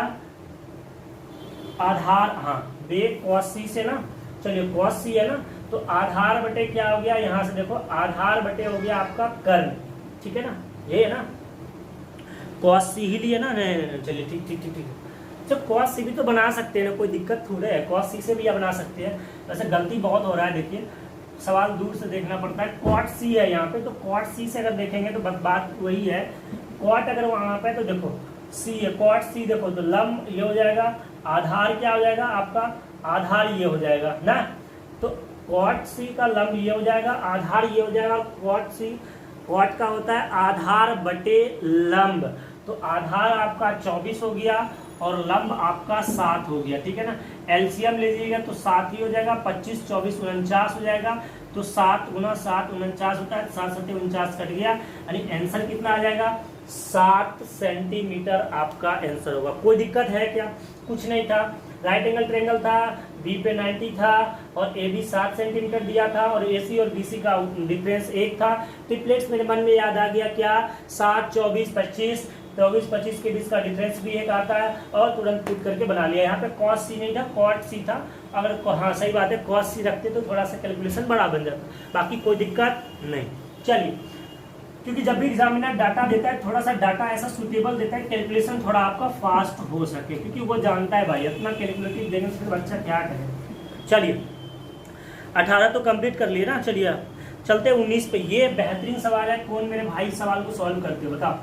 आधार, हाँ बे cos c से ना, चलिए cos c है ना, तो आधार बटे क्या हो गया, यहां से देखो आधार बटे हो गया आपका कर्ण, ठीक है ना, ये है ना cos c ही लिए ना, चलिए ठीक ठीक ठीक ठीक। तो cos c भी तो बना सकते हैं ना, कोई दिक्कत थोड़े है, cos c से भी बना सकते हैं। वैसे गलती बहुत हो रहा है, देखिए सवाल दूर से देखना पड़ता है। cot c है यहाँ पे, तो cot c से अगर देखेंगे तो बात वही है, cot अगर वहां पे तो देखो c है, cot c देखो तो लंब ये हो जाएगा, आधार क्या हो जाएगा आपका, आधार ये हो जाएगा ना, तो cot c का लंब ये हो जाएगा, आधार ये हो जाएगा। cot c cot का होता है आधार बटे लंब, तो आधार आपका 24 हो गया और लंब आपका 7 हो गया, ठीक है ना। एलसीएम लीजिएगा तो 7 ही हो जाएगा, 25 24 49 हो जाएगा, तो 7 गुना 7 49 होता है, 7 7 49 कट गया, यानी आंसर कितना आ जाएगा 7 सेंटीमीटर आपका आंसर होगा। कोई दिक्कत है क्या, कुछ नहीं था। राइट एंगल ट्रायंगल था, बी पे 90 था और ए बी 7 सेंटीमीटर दिया था और ए सी और बी सी का डिफरेंस 1 था। ट्रिपलेट्स मेरे मन में याद आ गया क्या, 7 24 25, 24 25 के बीच का डिफरेंस भी एक आता है और तुरंत पुट करके बना लिया। यहाँ पे cos c नहीं था, cot c था। अगर हाँ सही बात है, cos c रखते तो थोड़ा सा कैलकुलेशन बड़ा बन जाता, बाकी कोई दिक्कत नहीं। चलिए, क्योंकि जब भी एग्जामिनर डाटा देता है थोड़ा सा डाटा ऐसा सुटेबल देता है, कैलकुलेशन थोड़ा आपका फास्ट हो सके, क्योंकि वो जानता है भाई इतना कैलकुलेटिव देने से बच्चा क्या करे। चलिए 18 तो कंप्लीट कर लिए ना, चलिए चलते 19 पे। ये बेहतरीन सवाल है, कौन मेरे भाई सवाल को सॉल्व करते हो बताओ।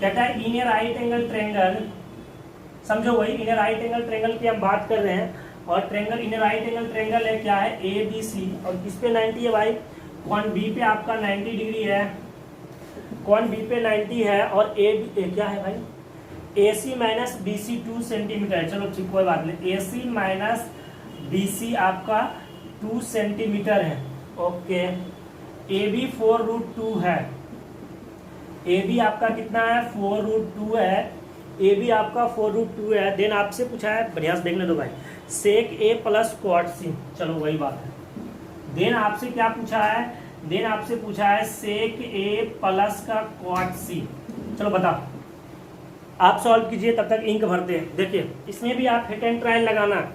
कहता है इन ए राइट एंगल ट्रायंगल, समझो वही इन ए राइट एंगल ट्रायंगल की हम बात कर रहे हैं, और triangle in A right angle triangle है क्या है ए बी सी, और किस पे 90 है भाई, कौन बी पे आपका 90 डिग्री है, कौन बी पे 90 है, और ए क्या है भाई ए सी माइनस बी सी 2 सेंटीमीटर है। चलो ठीक कोई बात नहीं, ए सी माइनस बी सी आपका 2 सेंटीमीटर है, ओके। ए बी 4√2 है, ए बी आपका कितना है 4√2 है, ए बी आपका 4√2 है। देन आपसे पूछा है, बढ़िया से देखने दो भाई, सेक ए प्लस कॉट सी, चलो वही बात है। देन आपसे क्या पूछा है, देन आपसे पूछा है सेक ए प्लस का कॉट सी। चलो बताओ, आप सॉल्व कीजिए, तब तक इंक भरते हैं। देखिए इसमें भी आप हिट एंड ट्रायल लगाना,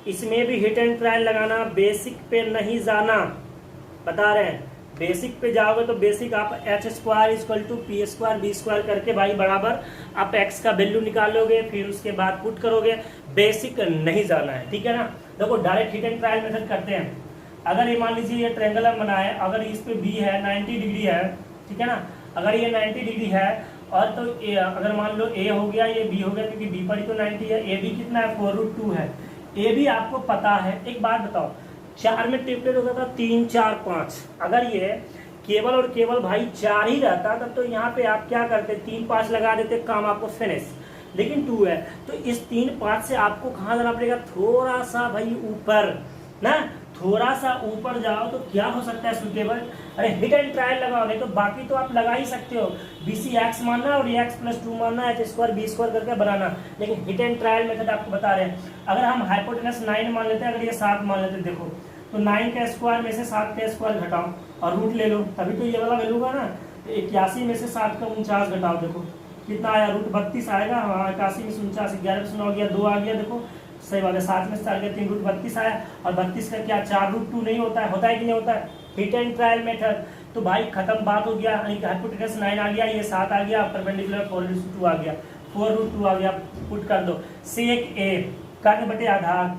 इसमें भी हिट एंड ट्रायल लगाना, बेसिक पे नहीं जाना, बता रहे हैं। बेसिक पे जाओगे तो बेसिक आप h square equal to P square B square करके भाई बराबर आप x का वैल्यू निकालोगे, फिर उसके बाद पुट करोगे। बेसिक नहीं जाना है, ठीक है ना। देखो direct hit and trial method करते हैं। अगर ये मान लीजिए ये ट्रायंगल हम बनाए, अगर इस पे बी है 90 डिग्री है, ठीक है ना, अगर ये 90 डिग्री है और तो अगर मान लो ए हो गया, ये बी हो गया, क्योंकि बी पर ही तो 90 है, ए बी कितना है 4√2 है, ए बी आपको पता है। एक बात बताओ, 4 में ट्रिपलेट होता था 3 4 5, अगर ये केवल और केवल भाई 4 ही रहता तब तो यहाँ पे आप क्या करते 3 5 लगा देते, काम आपको फिनिश। लेकिन 2 है तो इस 3 5 से आपको कहाँ जाना पड़ेगा, थोड़ा सा भाई ऊपर ना, थोड़ा सा ऊपर जाओ तो क्या हो सकता है सुटेबल। अरे हिट एंड ट्रायल लगाओ, नहीं तो बाकी तो आप लगा ही सकते हो, बी सी एक्स मानना और एक्स प्लस 2 मानना, एच स्क्वायर बी स्क्वायर करके बनाना। लेकिन हिट एंड ट्रायल मेथड आपको बता रहे हैं। अगर हम हाइपोटेनस 9 मान लेते हैं, अगर ये 7 मान लेते हैं, देखो तो 9 का स्क्वायर में से 7 का स्क्वायर घटाओ और रूट ले लो, तभी तो ये वाला वैल्यू का ना। 81 में से 7 का 49 घटाओ, देखो कितना आया, रूट 32 आएगा। हाँ 81 में से 49, 11 में से 9 गया, 2 आ गया, देखो सही बात है। 7 में से 4 गया 3, रूट 32 आया। और 32 का क्या 4√2 नहीं होता है, होता है कि नहीं होता है, हिट एंड ट्रायल मेथड। तो भाई खत्म बात हो गया, हाइपोटेनस 9 आ गया, ये 7 आ गया, परपेंडिकुलर 4√2 आ गया, 4√2 आ गया, पुट कर दो। सेक ए कर्ण बटे आधार,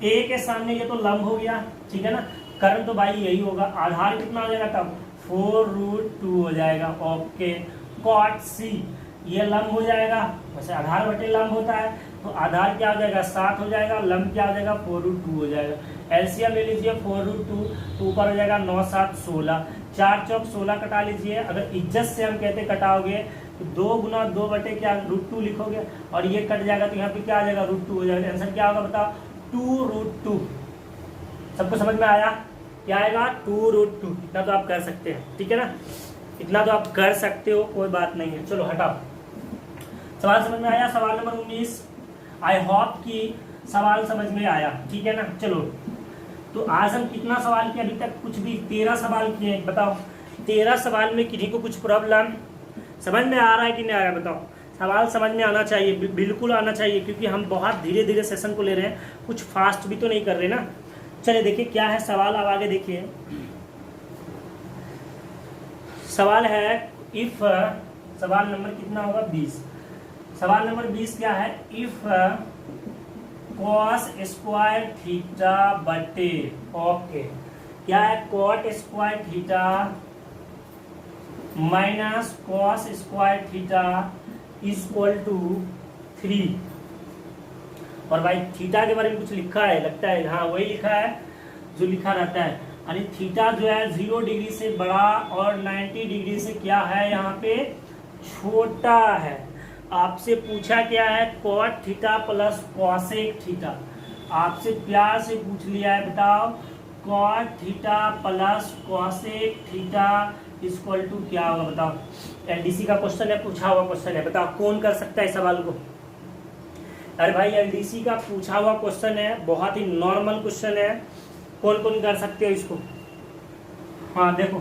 ए के सामने ये तो लंब हो गया, ठीक है ना, कर्ण तो भाई यही होगा, आधार कितना हो जाएगा तब 4√2 हो जाएगा, ओके। कॉट सी ये लंब हो जाएगा, वैसे आधार बटे लंब होता है, तो आधार क्या हो जाएगा 7 हो जाएगा, लंब क्या हो जाएगा 4√2 हो जाएगा। एलसीएम ले लीजिए 4√2, तो ऊपर हो जाएगा 9 7 16, 4 चौक 16 कटा लीजिए। अगर इज्जत से हम कहते कटाओगे तो 2 गुना 2 बटे क्या √2 लिखोगे, और ये कट जाएगा तो यहाँ पे क्या आ जाएगा √2 हो जाएगा। आंसर क्या होगा बताओ 2√2। सबको समझ में आया, क्या आएगा 2√2। इतना तो आप कर सकते हैं, ठीक है ना, इतना तो आप कर सकते हो, कोई बात नहीं है। चलो हटाओ, सवाल समझ में आया। सवाल नंबर 19, आई होप कि सवाल समझ में आया, ठीक है ना। चलो तो आज हम कितना सवाल किए अभी तक? कुछ भी 13 सवाल किए हैं। बताओ 13 सवाल में किसी को कुछ प्रॉब्लम समझ में आ रहा है कि नहीं आ रहा है? बताओ। सवाल समझ में आना चाहिए, बिल्कुल आना चाहिए, क्योंकि हम बहुत धीरे धीरे सेशन को ले रहे हैं, कुछ फास्ट भी तो नहीं कर रहे ना। चलिए देखिए क्या है सवाल, अब आगे देखिए। सवाल है इफ, सवाल नंबर कितना होगा? 20। सवाल नंबर 20 क्या है? इफ cos स्क्वायर थीटा बटे, ओके, क्या है? cot square theta minus cos square theta equal to 3। और भाई थीटा के बारे में कुछ लिखा है लगता है, हाँ वही लिखा है जो लिखा रहता है, यानी थीटा जो है 0 डिग्री से बड़ा और 90 डिग्री से क्या है यहाँ पे? छोटा है। आपसे पूछा क्या है? Cot theta plus cosec theta. आपसे प्यार से पूछ लिया है, बताओ cot theta plus cosec theta equal to क्या होगा? बताओ। एलडीसी का क्वेश्चन है, पूछा हुआ क्वेश्चन है, बताओ कौन कर सकता है सवाल को? अरे भाई एलडीसी का पूछा हुआ क्वेश्चन है, बहुत ही नॉर्मल क्वेश्चन है, कौन कौन कर सकते हो इसको? हाँ देखो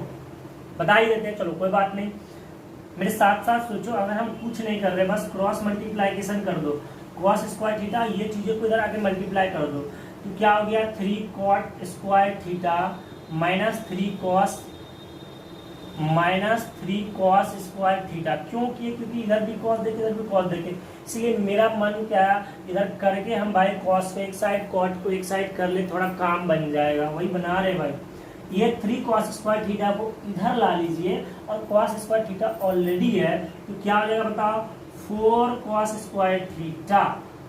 बता ही देते हैं, चलो कोई बात नहीं, मेरे साथ साथ सोचो। अगर हम कुछ नहीं कर रहे, बस क्रॉस मल्टीप्लाइकेशन कर दो, कॉस स्क्वायर थीटा, ये चीजें को इधर आके मल्टीप्लाई कर दो, तो क्या हो गया? 3 cot square theta minus 3 cos square theta. क्यों किए? क्योंकि इधर भी कॉस देखे इधर भी कॉस देखे, इसलिए मेरा मन क्या इधर करके हम भाई कॉस को एक साइड कॉट को एक साइड कर ले, थोड़ा काम बन जाएगा, वही बना रहे भाई। ये 3 कॉस स्क्वायर थीटा को इधर ला लीजिए, और कॉस स्क्वायर थीटा ऑलरेडी है, तो क्या हो जाएगा बताओ? 4 कॉस स्क्वायर थीटा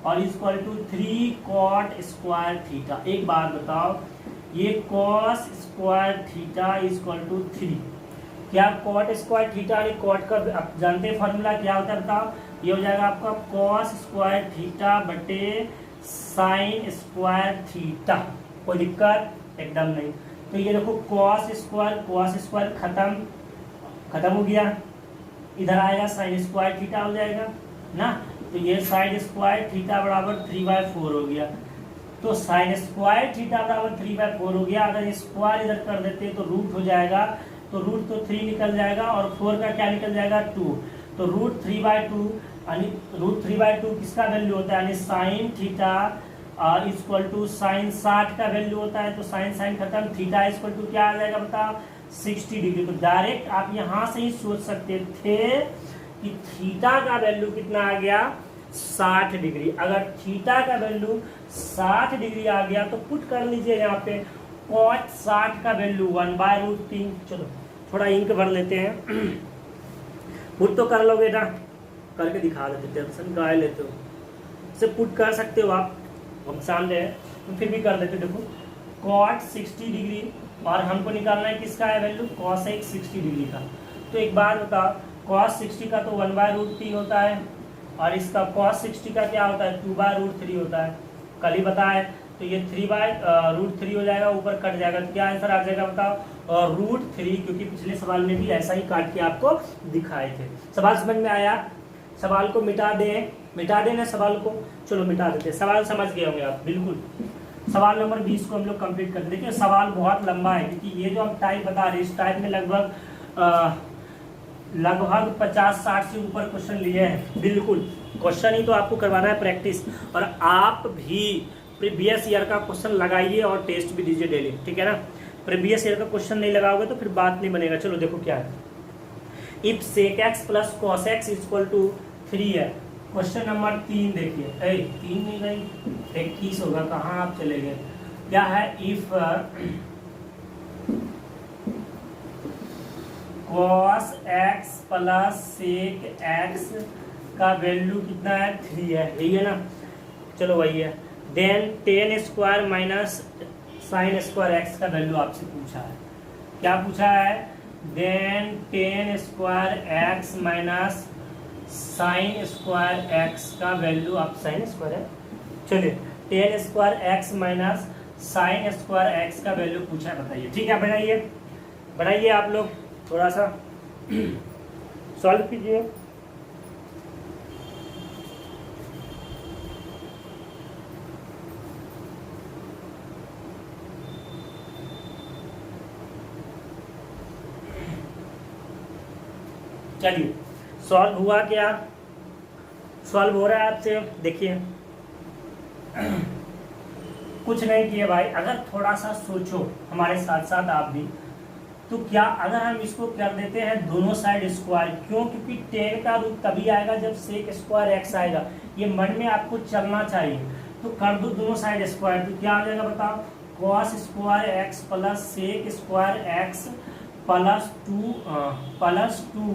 और equal to 3 cot square theta. एक बात बताओ, ये cos square theta equal to 3, क्या कॉट स्क्वायर थीटा यानी कॉट का आप जानते हैं फॉर्मूला क्या होता है? बताओ। ये हो जाएगा आपका कॉस स्क्वायर थीटा बटे साइन स्क्वायर थीटा। कोई दिक्कत? एकदम नहीं। तो ये देखो कॉस स्क्वायर खत्म हो गया, इधर आएगा साइन स्क्वायर थीटा हो जाएगा ना, तो ये साइन स्क्वायर थीटा बराबर 3/4 हो गया। तो साइन स्क्वायर थीटा बराबर 3/4 हो गया। अगर स्क्वायर इधर कर देते तो रूट हो जाएगा, तो रूट तो 3 निकल जाएगा, और 4 का क्या निकल जाएगा? 2। तो रूट 3/2 किसका वैल्यू होता है? यानी sine theta equal to sine 60 का वैल्यू होता है, तो साइन खत्म, थीटा इक्वल टू क्या आ जाएगा बताओ? 60 डिग्री। तो डायरेक्ट आप यहां से ही सोच सकते थे कि थीटा का वैल्यू कितना आ गया? 60 डिग्री। अगर थीटा का वैल्यू 60 डिग्री आ गया तो पुट कर लीजिए यहाँ पे कॉट 60 का वैल्यू 1/√3। चलो थोड़ा इंक भर लेते हैं, पुट तो कर लोगे ना, करके दिखा देते, टेंशन काहे लेते हो, इसे पुट कर सकते हो आप, हम सामने है तो फिर भी कर देते। देखो कॉट 60 डिग्री और हमको निकालना है किसका है वैल्यू? कॉसेक 60 डिग्री का। तो एक बात बताओ, कॉस 60 का तो 1/√3 होता है, और इसका कॉस 60 का क्या होता है? 2/√3 होता है, कल ही बताया। तो ये 3/√3 हो जाएगा, ऊपर कट जाएगा, तो क्या आंसर आ जाएगा बताओ? और √3, क्योंकि पिछले सवाल में भी ऐसा ही काट के आपको दिखाए थे। सवाल समझ में आया? सवाल को मिटा देना सवाल को, चलो मिटा देते। सवाल समझ गए होंगे आप बिल्कुल। सवाल नंबर 20 को हम लोग कंप्लीट कर। देखिए सवाल बहुत लंबा है, क्योंकि ये जो हम टाइप बता रहे हैं इस टाइप में लगभग 50-60 से ऊपर क्वेश्चन लिए हैं। बिल्कुल क्वेश्चन ही तो आपको करवाना है प्रैक्टिस, और आप भी प्रीवियस ईयर का क्वेश्चन लगाइए और टेस्ट भी दीजिए डेली, ठीक है ना। प्रीवियस ईयर का क्वेश्चन नहीं लगाओगे तो फिर बात नहीं बनेगा। चलो देखो क्या है, if sec X plus cos X equal to 3 है। क्वेश्चन नंबर 3 देखिए, 3 नहीं गई 21 होगा, कहाँ आप चले गए? क्या है? If cos X plus sec X का वैल्यू कितना है? 3 है, यही है ना। चलो वही है। Then tan square minus sine square X का वैल्यू आपसे पूछा है। क्या पूछा है? Then tan square X minus sine square X का वैल्यू, आप साइन स्क्वायर है, चलिए tan square X minus sine square X का वैल्यू पूछा है, बताइए। ठीक है, बनाइए आप लोग, थोड़ा सा सॉल्व कीजिए। चलिए सॉल्व हुआ क्या, सॉल्व हो रहा है आपसे, देखिए कुछ नहीं किए भाई, अगर थोड़ा सा सोचो हमारे साथ साथ आप भी, तो क्या अगर हम इसको कर देते हैं दोनों साइड स्क्वायर, क्यों, क्योंकि 10 का रूट तभी आएगा जब सेक स्क्वायर एक्स आएगा, ये मन में आपको चलना चाहिए। तो कर दो दोनों साइड स्क्वायर, तो क्या आ जाएगा बताओ, cos square X plus sec square X plus two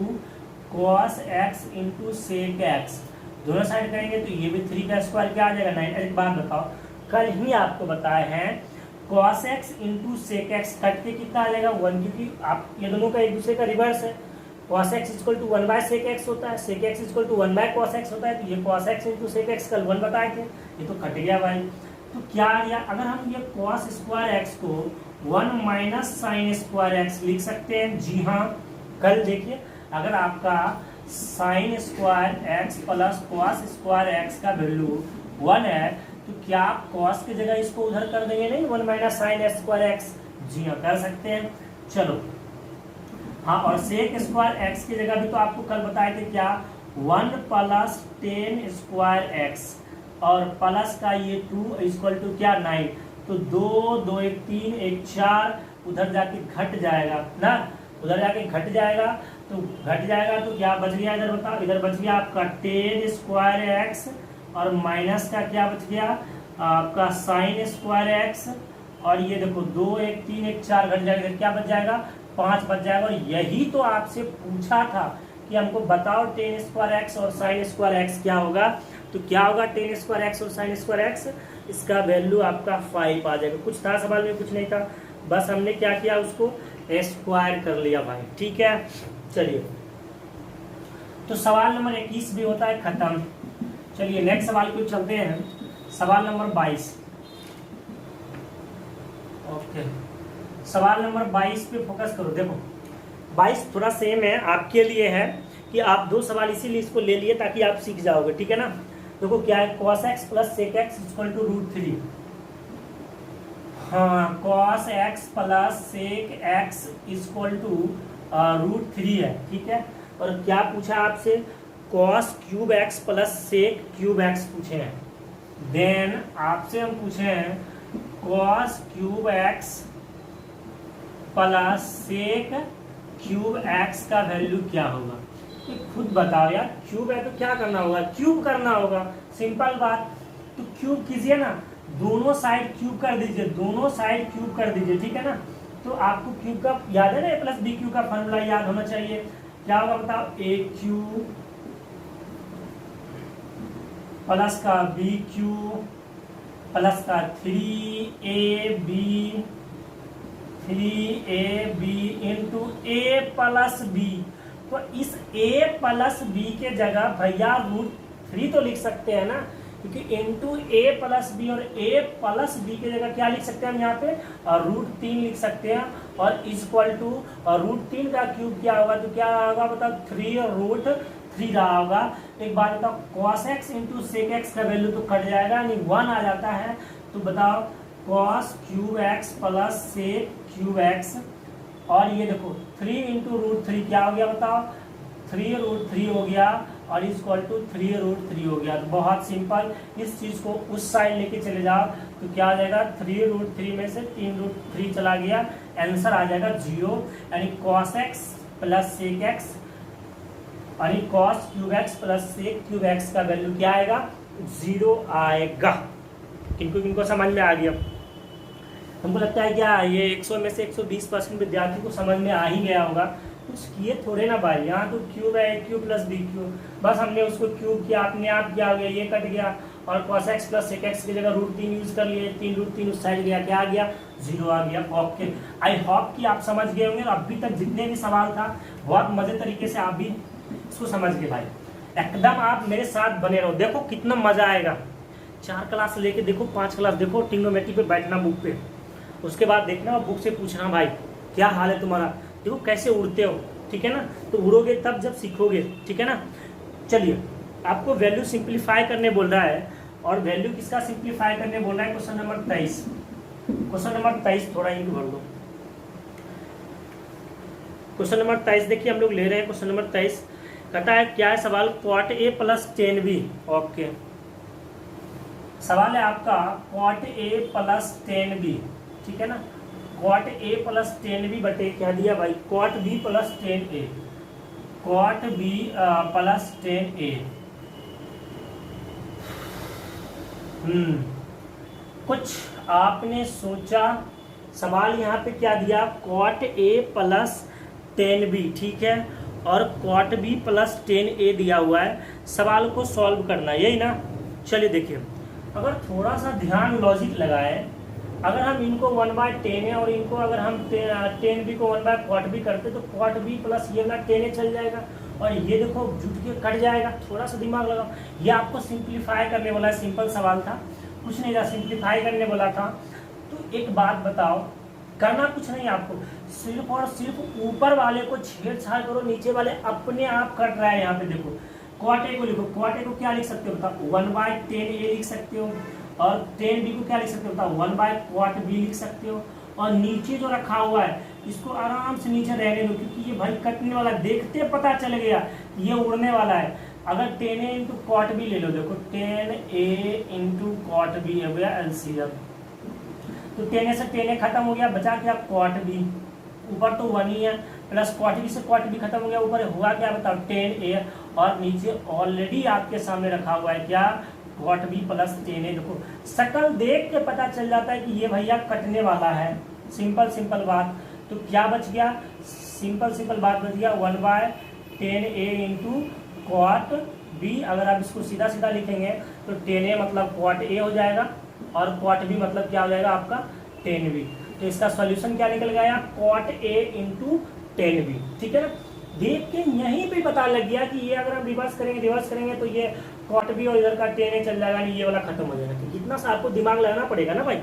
cos X into sec X, दोनों साइड करेंगे तो ये भी 3 का स्क्वायर क्या आ जाएगा 9। एक बात बताओ, कल ही आपको बताए हैं cos x into sec X cut के कितना आ जाएगा 1, क्योंकि आप ये दोनों का एक दूसरे का रिवर्स है। cos x equal to 1 by sec X होता है, sec X equal to 1 by cos x होता है, तो ये cos x into sec X कल 1 बताए थे, ये तो कट गया भाई। तो क्या आ गया, अगर हम ये cos स्क्वायर एक्स को 1 माइनस साइन स्क्वायर एक्स लिख सकते हैं, जी हाँ। कल देखिए अगर आपका sign square X plus cos square X का वैल्यू 1 है, तो क्या आप कॉस की जगह इसको उधर कर देंगे, नहीं 1 माइनस साइन स्क्वायर एक्स, जी हाँ कर सकते हैं। चलो हाँ, और सेक स्क्वायर एक्स की जगह भी तो आपको कल बताए थे क्या 1 प्लस 10 स्क्वायर एक्स और प्लस का ये 2 इक्वल टू क्या 9, तो 2 2 1 3 1 4 उधर जाके घट जाएगा ना, उधर जाके घट जाएगा, तो घट जाएगा तो क्या बच गया इधर बताओ, इधर बच गया आपका 10 स्क्वायर एक्स और माइनस का क्या बच गया आपका साइन स्क्वायर एक्स, और ये देखो 2 1 3 1 4 घट जाएगा, क्या बच जाएगा 5 बच जाएगा। और यही तो आपसे पूछा था कि हमको बताओ 10 स्क्वायर एक्स और साइन स्क्वायर एक्स क्या होगा, तो क्या होगा 10 स्क्वायर एक्स और साइन स्क्वायर एक्स, इसका वैल्यू आपका 5 आ जाएगा। कुछ था सवाल में, कुछ नहीं था, बस हमने क्या किया उसको स्क्वायर कर लिया भाई, ठीक है। चलिए तो सवाल नंबर 21 भी होता है खत्म। चलिए नेक्स्ट सवाल को चलते हैं, सवाल नंबर 22। ओके, सवाल नंबर 22 पे फोकस करो। देखो 22 थोड़ा सेम है, आपके लिए है कि आप 2 सवाल इसीलिए इसको ले लिए ताकि आप सीख जाओगे, ठीक है ना। देखो क्या है, cos x plus sec X equal to √3, हाँ cos x plus sec X equal to √3 है, ठीक है। और क्या पूछा आपसे, cos cube X plus sec cube X पूछे हैं। देन आपसे हम पूछे हैं cos cube X plus sec cube X का वैल्यू क्या होगा। तो खुद बताओ यार, क्यूब है तो क्या करना होगा, क्यूब करना होगा, सिंपल बात। तो क्यूब कीजिए ना, दोनों साइड क्यूब कर दीजिए, दोनों साइड क्यूब कर दीजिए, ठीक है ना। तो आपको क्यूब का याद है ना, ए प्लस बी क्यूब का फॉर्मूला याद होना चाहिए। क्या होगा बताओ, ए क्यूब प्लस का बी क्यूब प्लस का 3ab इंटू ए प्लस बी। तो इस a प्लस बी के जगह भैया √3 तो लिख सकते हैं ना, क्योंकि इंटू ए प्लस बी, और ए प्लस बी के जगह क्या लिख सकते हैं हम यहाँ पे √3 लिख सकते हैं, और इक्वल टू √3 का क्यूब क्या होगा, तो क्या होगा बताओ 3√3 रहा होगा। एक बात बताओ, cos x into sec X का वैल्यू तो कट जाएगा, यानी 1 आ जाता है। तो बताओ cos cube X plus sec cube X, और ये देखो 3 इंटू √3 क्या हो गया बताओ, 3√3 हो गया, और इक्वल टू 3√3 हो गया। तो बहुत सिंपल, इस चीज को उस साइड लेके चले जाओ तो क्या आ जाएगा, 3√3 में से 3√3 चला गया, आंसर आ जाएगा 0। यानी cos x plus sec X, यानी cos cube X plus sec cube X का वैल्यू क्या आएगा, 0 आएगा। किनको किनको समझ में आ गया। हमको लगता है क्या ये 100 में से 120% विद्यार्थी को समझ में आ ही गया होगा। कुछ किए थोड़े ना भाई, यहाँ तो क्यूब है, क्यूब प्लस बी क्यूब, बस हमने उसको क्यूब किया, अपने आप क्या हो गया, ये कट गया, और cos x plus sec X की जगह √3 यूज कर लिए, 3√3 उस साइड गया, क्या आ गया 0 आ गया। ओके, आई होप कि आप समझ गए होंगे। अभी तक जितने भी सवाल था बहुत मजे तरीके से आप भी इसको समझ गए भाई। एकदम आप मेरे साथ बने रहो, देखो कितना मजा आएगा। 4 क्लास लेके देखो, 5 क्लास देखो, ट्रिग्नोमेट्री पे बैठना बुक पे, उसके बाद देखना बुक से पूछना भाई क्या हाल है तुम्हारा, देखो कैसे उड़ते हो, ठीक है ना। तो उड़ोगे तब जब सीखोगे, ठीक है ना। चलिए आपको वैल्यू सिंप्लीफाई करने बोल रहा है, और वैल्यू किसका सिंप्लीफाई करने बोल रहा है, क्वेश्चन नंबर 23। क्वेश्चन नंबर 23 थोड़ा इंटू भर दो। क्वेश्चन नंबर 23 देखिए हम लोग ले रहे हैं, क्वेश्चन नंबर 23 कहता है क्या है सवाल, cot A plus tan B. Okay, सवाल है आपका cot A plus tan B, ठीक है ना। cot A plus tan B बटे क्या दिया भाई, cot B plus tan A, cot B plus tan A. कुछ आपने सोचा, सवाल यहाँ पे क्या दिया, cot A plus tan B, ठीक है, और cot B plus tan A दिया हुआ है। सवाल को सॉल्व करना है, यही ना। चलिए देखिए, अगर थोड़ा सा ध्यान लॉजिक लगाए, अगर हम इनको 1/10 है और इनको अगर हम टेन बी को 1/cot B करते तो cot B प्लस ये वाला 10 चल जाएगा, और ये देखो जुट के कट जाएगा। थोड़ा सा दिमाग लगाओ, ये आपको सिंप्लीफाई करने वाला है, सिंपल सवाल था, कुछ नहीं था, सिंप्लीफाई करने वाला था। तो एक बात बताओ, करना कुछ नहीं आपको, सिर्फ और सिर्फ ऊपर वाले को छेड़छाड़ करो, नीचे वाले अपने आप कट रहा है। यहाँ पे देखो cot A को लिखो, cot A को क्या लिख सकते हो बताओ, 1/10 लिख सकते हो, और टेन बी को क्या लिख सकते हो बताओ, 1/cot B लिख सकते हो। और नीचे जो रखा हुआ है इसको आराम से नीचे रहने दो, क्योंकि ये भाई कटने वाला, देखते पता चल गया ये उड़ने वाला है। अगर 10A इंटू cot B ले लो, देखो 10A इंटू cot B हो गया एलसीएम, तो 10A से 10A खत्म हो गया, बचा क्या cot B, ऊपर तो 1 ही है, प्लस cot B से cot B खत्म हो गया, ऊपर हुआ क्या बताओ 10A, और नीचे ऑलरेडी आपके सामने रखा हुआ है क्या, cot B प्लस 10A। देखो शक्ल देख के पता चल जाता है कि ये भैया कटने वाला है, सिंपल सिंपल बात। तो क्या बच गया, सिंपल सिंपल बात बच गया, 1/10A इंटू cot B। अगर आप इसको सीधा सीधा लिखेंगे तो 10A मतलब cot A हो जाएगा, और cot B मतलब क्या हो जाएगा आपका 10B। तो इसका सॉल्यूशन क्या निकल गया, cot A इंटू 10B, ठीक है ना। देख के यहीं पे पता लग गया कि ये अगर हम रिवर्स करेंगे तो ये cot B और इधर का 10A चल जाएगा, नहीं ये वाला खत्म हो जाएगा। तो इतना सा आपको दिमाग लगाना पड़ेगा ना भाई,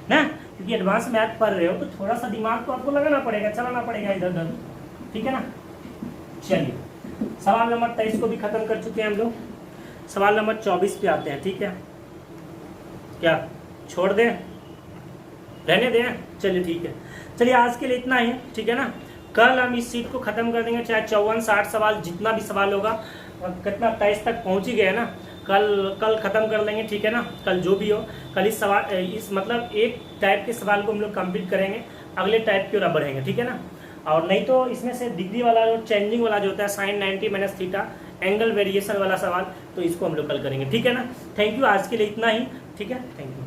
ना, क्योंकि एडवांस मैथ पढ़ रहे हो तो थोड़ा सा दिमाग तो आपको लगाना पड़ेगा, चलाना पड़ेगा इधर उधर, ठीक है ना। चलिए सवाल नंबर 23 को भी खत्म कर चुके हैं हम लोग, सवाल नंबर 24 पे आते हैं, ठीक है। क्या छोड़ दें, रहने दें, चलिए ठीक है। चलिए आज के लिए इतना ही, ठीक है ना। कल हम इस सीट को खत्म कर देंगे, चाहे 54-60 सवाल जितना भी सवाल होगा, कितना 23 तक पहुंच ही गए ना, कल खत्म कर लेंगे, ठीक है ना। कल जो भी हो, कल इस सवाल इस मतलब एक टाइप के सवाल को हम लोग कंप्लीट करेंगे, अगले टाइप की ओर बढ़ेंगे, ठीक है ना। और नहीं तो इसमें से डिग्री वाला जो चेंजिंग वाला जो होता है sin 90 - थीटा एंगल वेरिएशन वाला सवाल, तो इसको हम लोग कल करेंगे, ठीक है ना। थैंक यू, आज के लिए इतना ही, ठीक है, थैंक यू।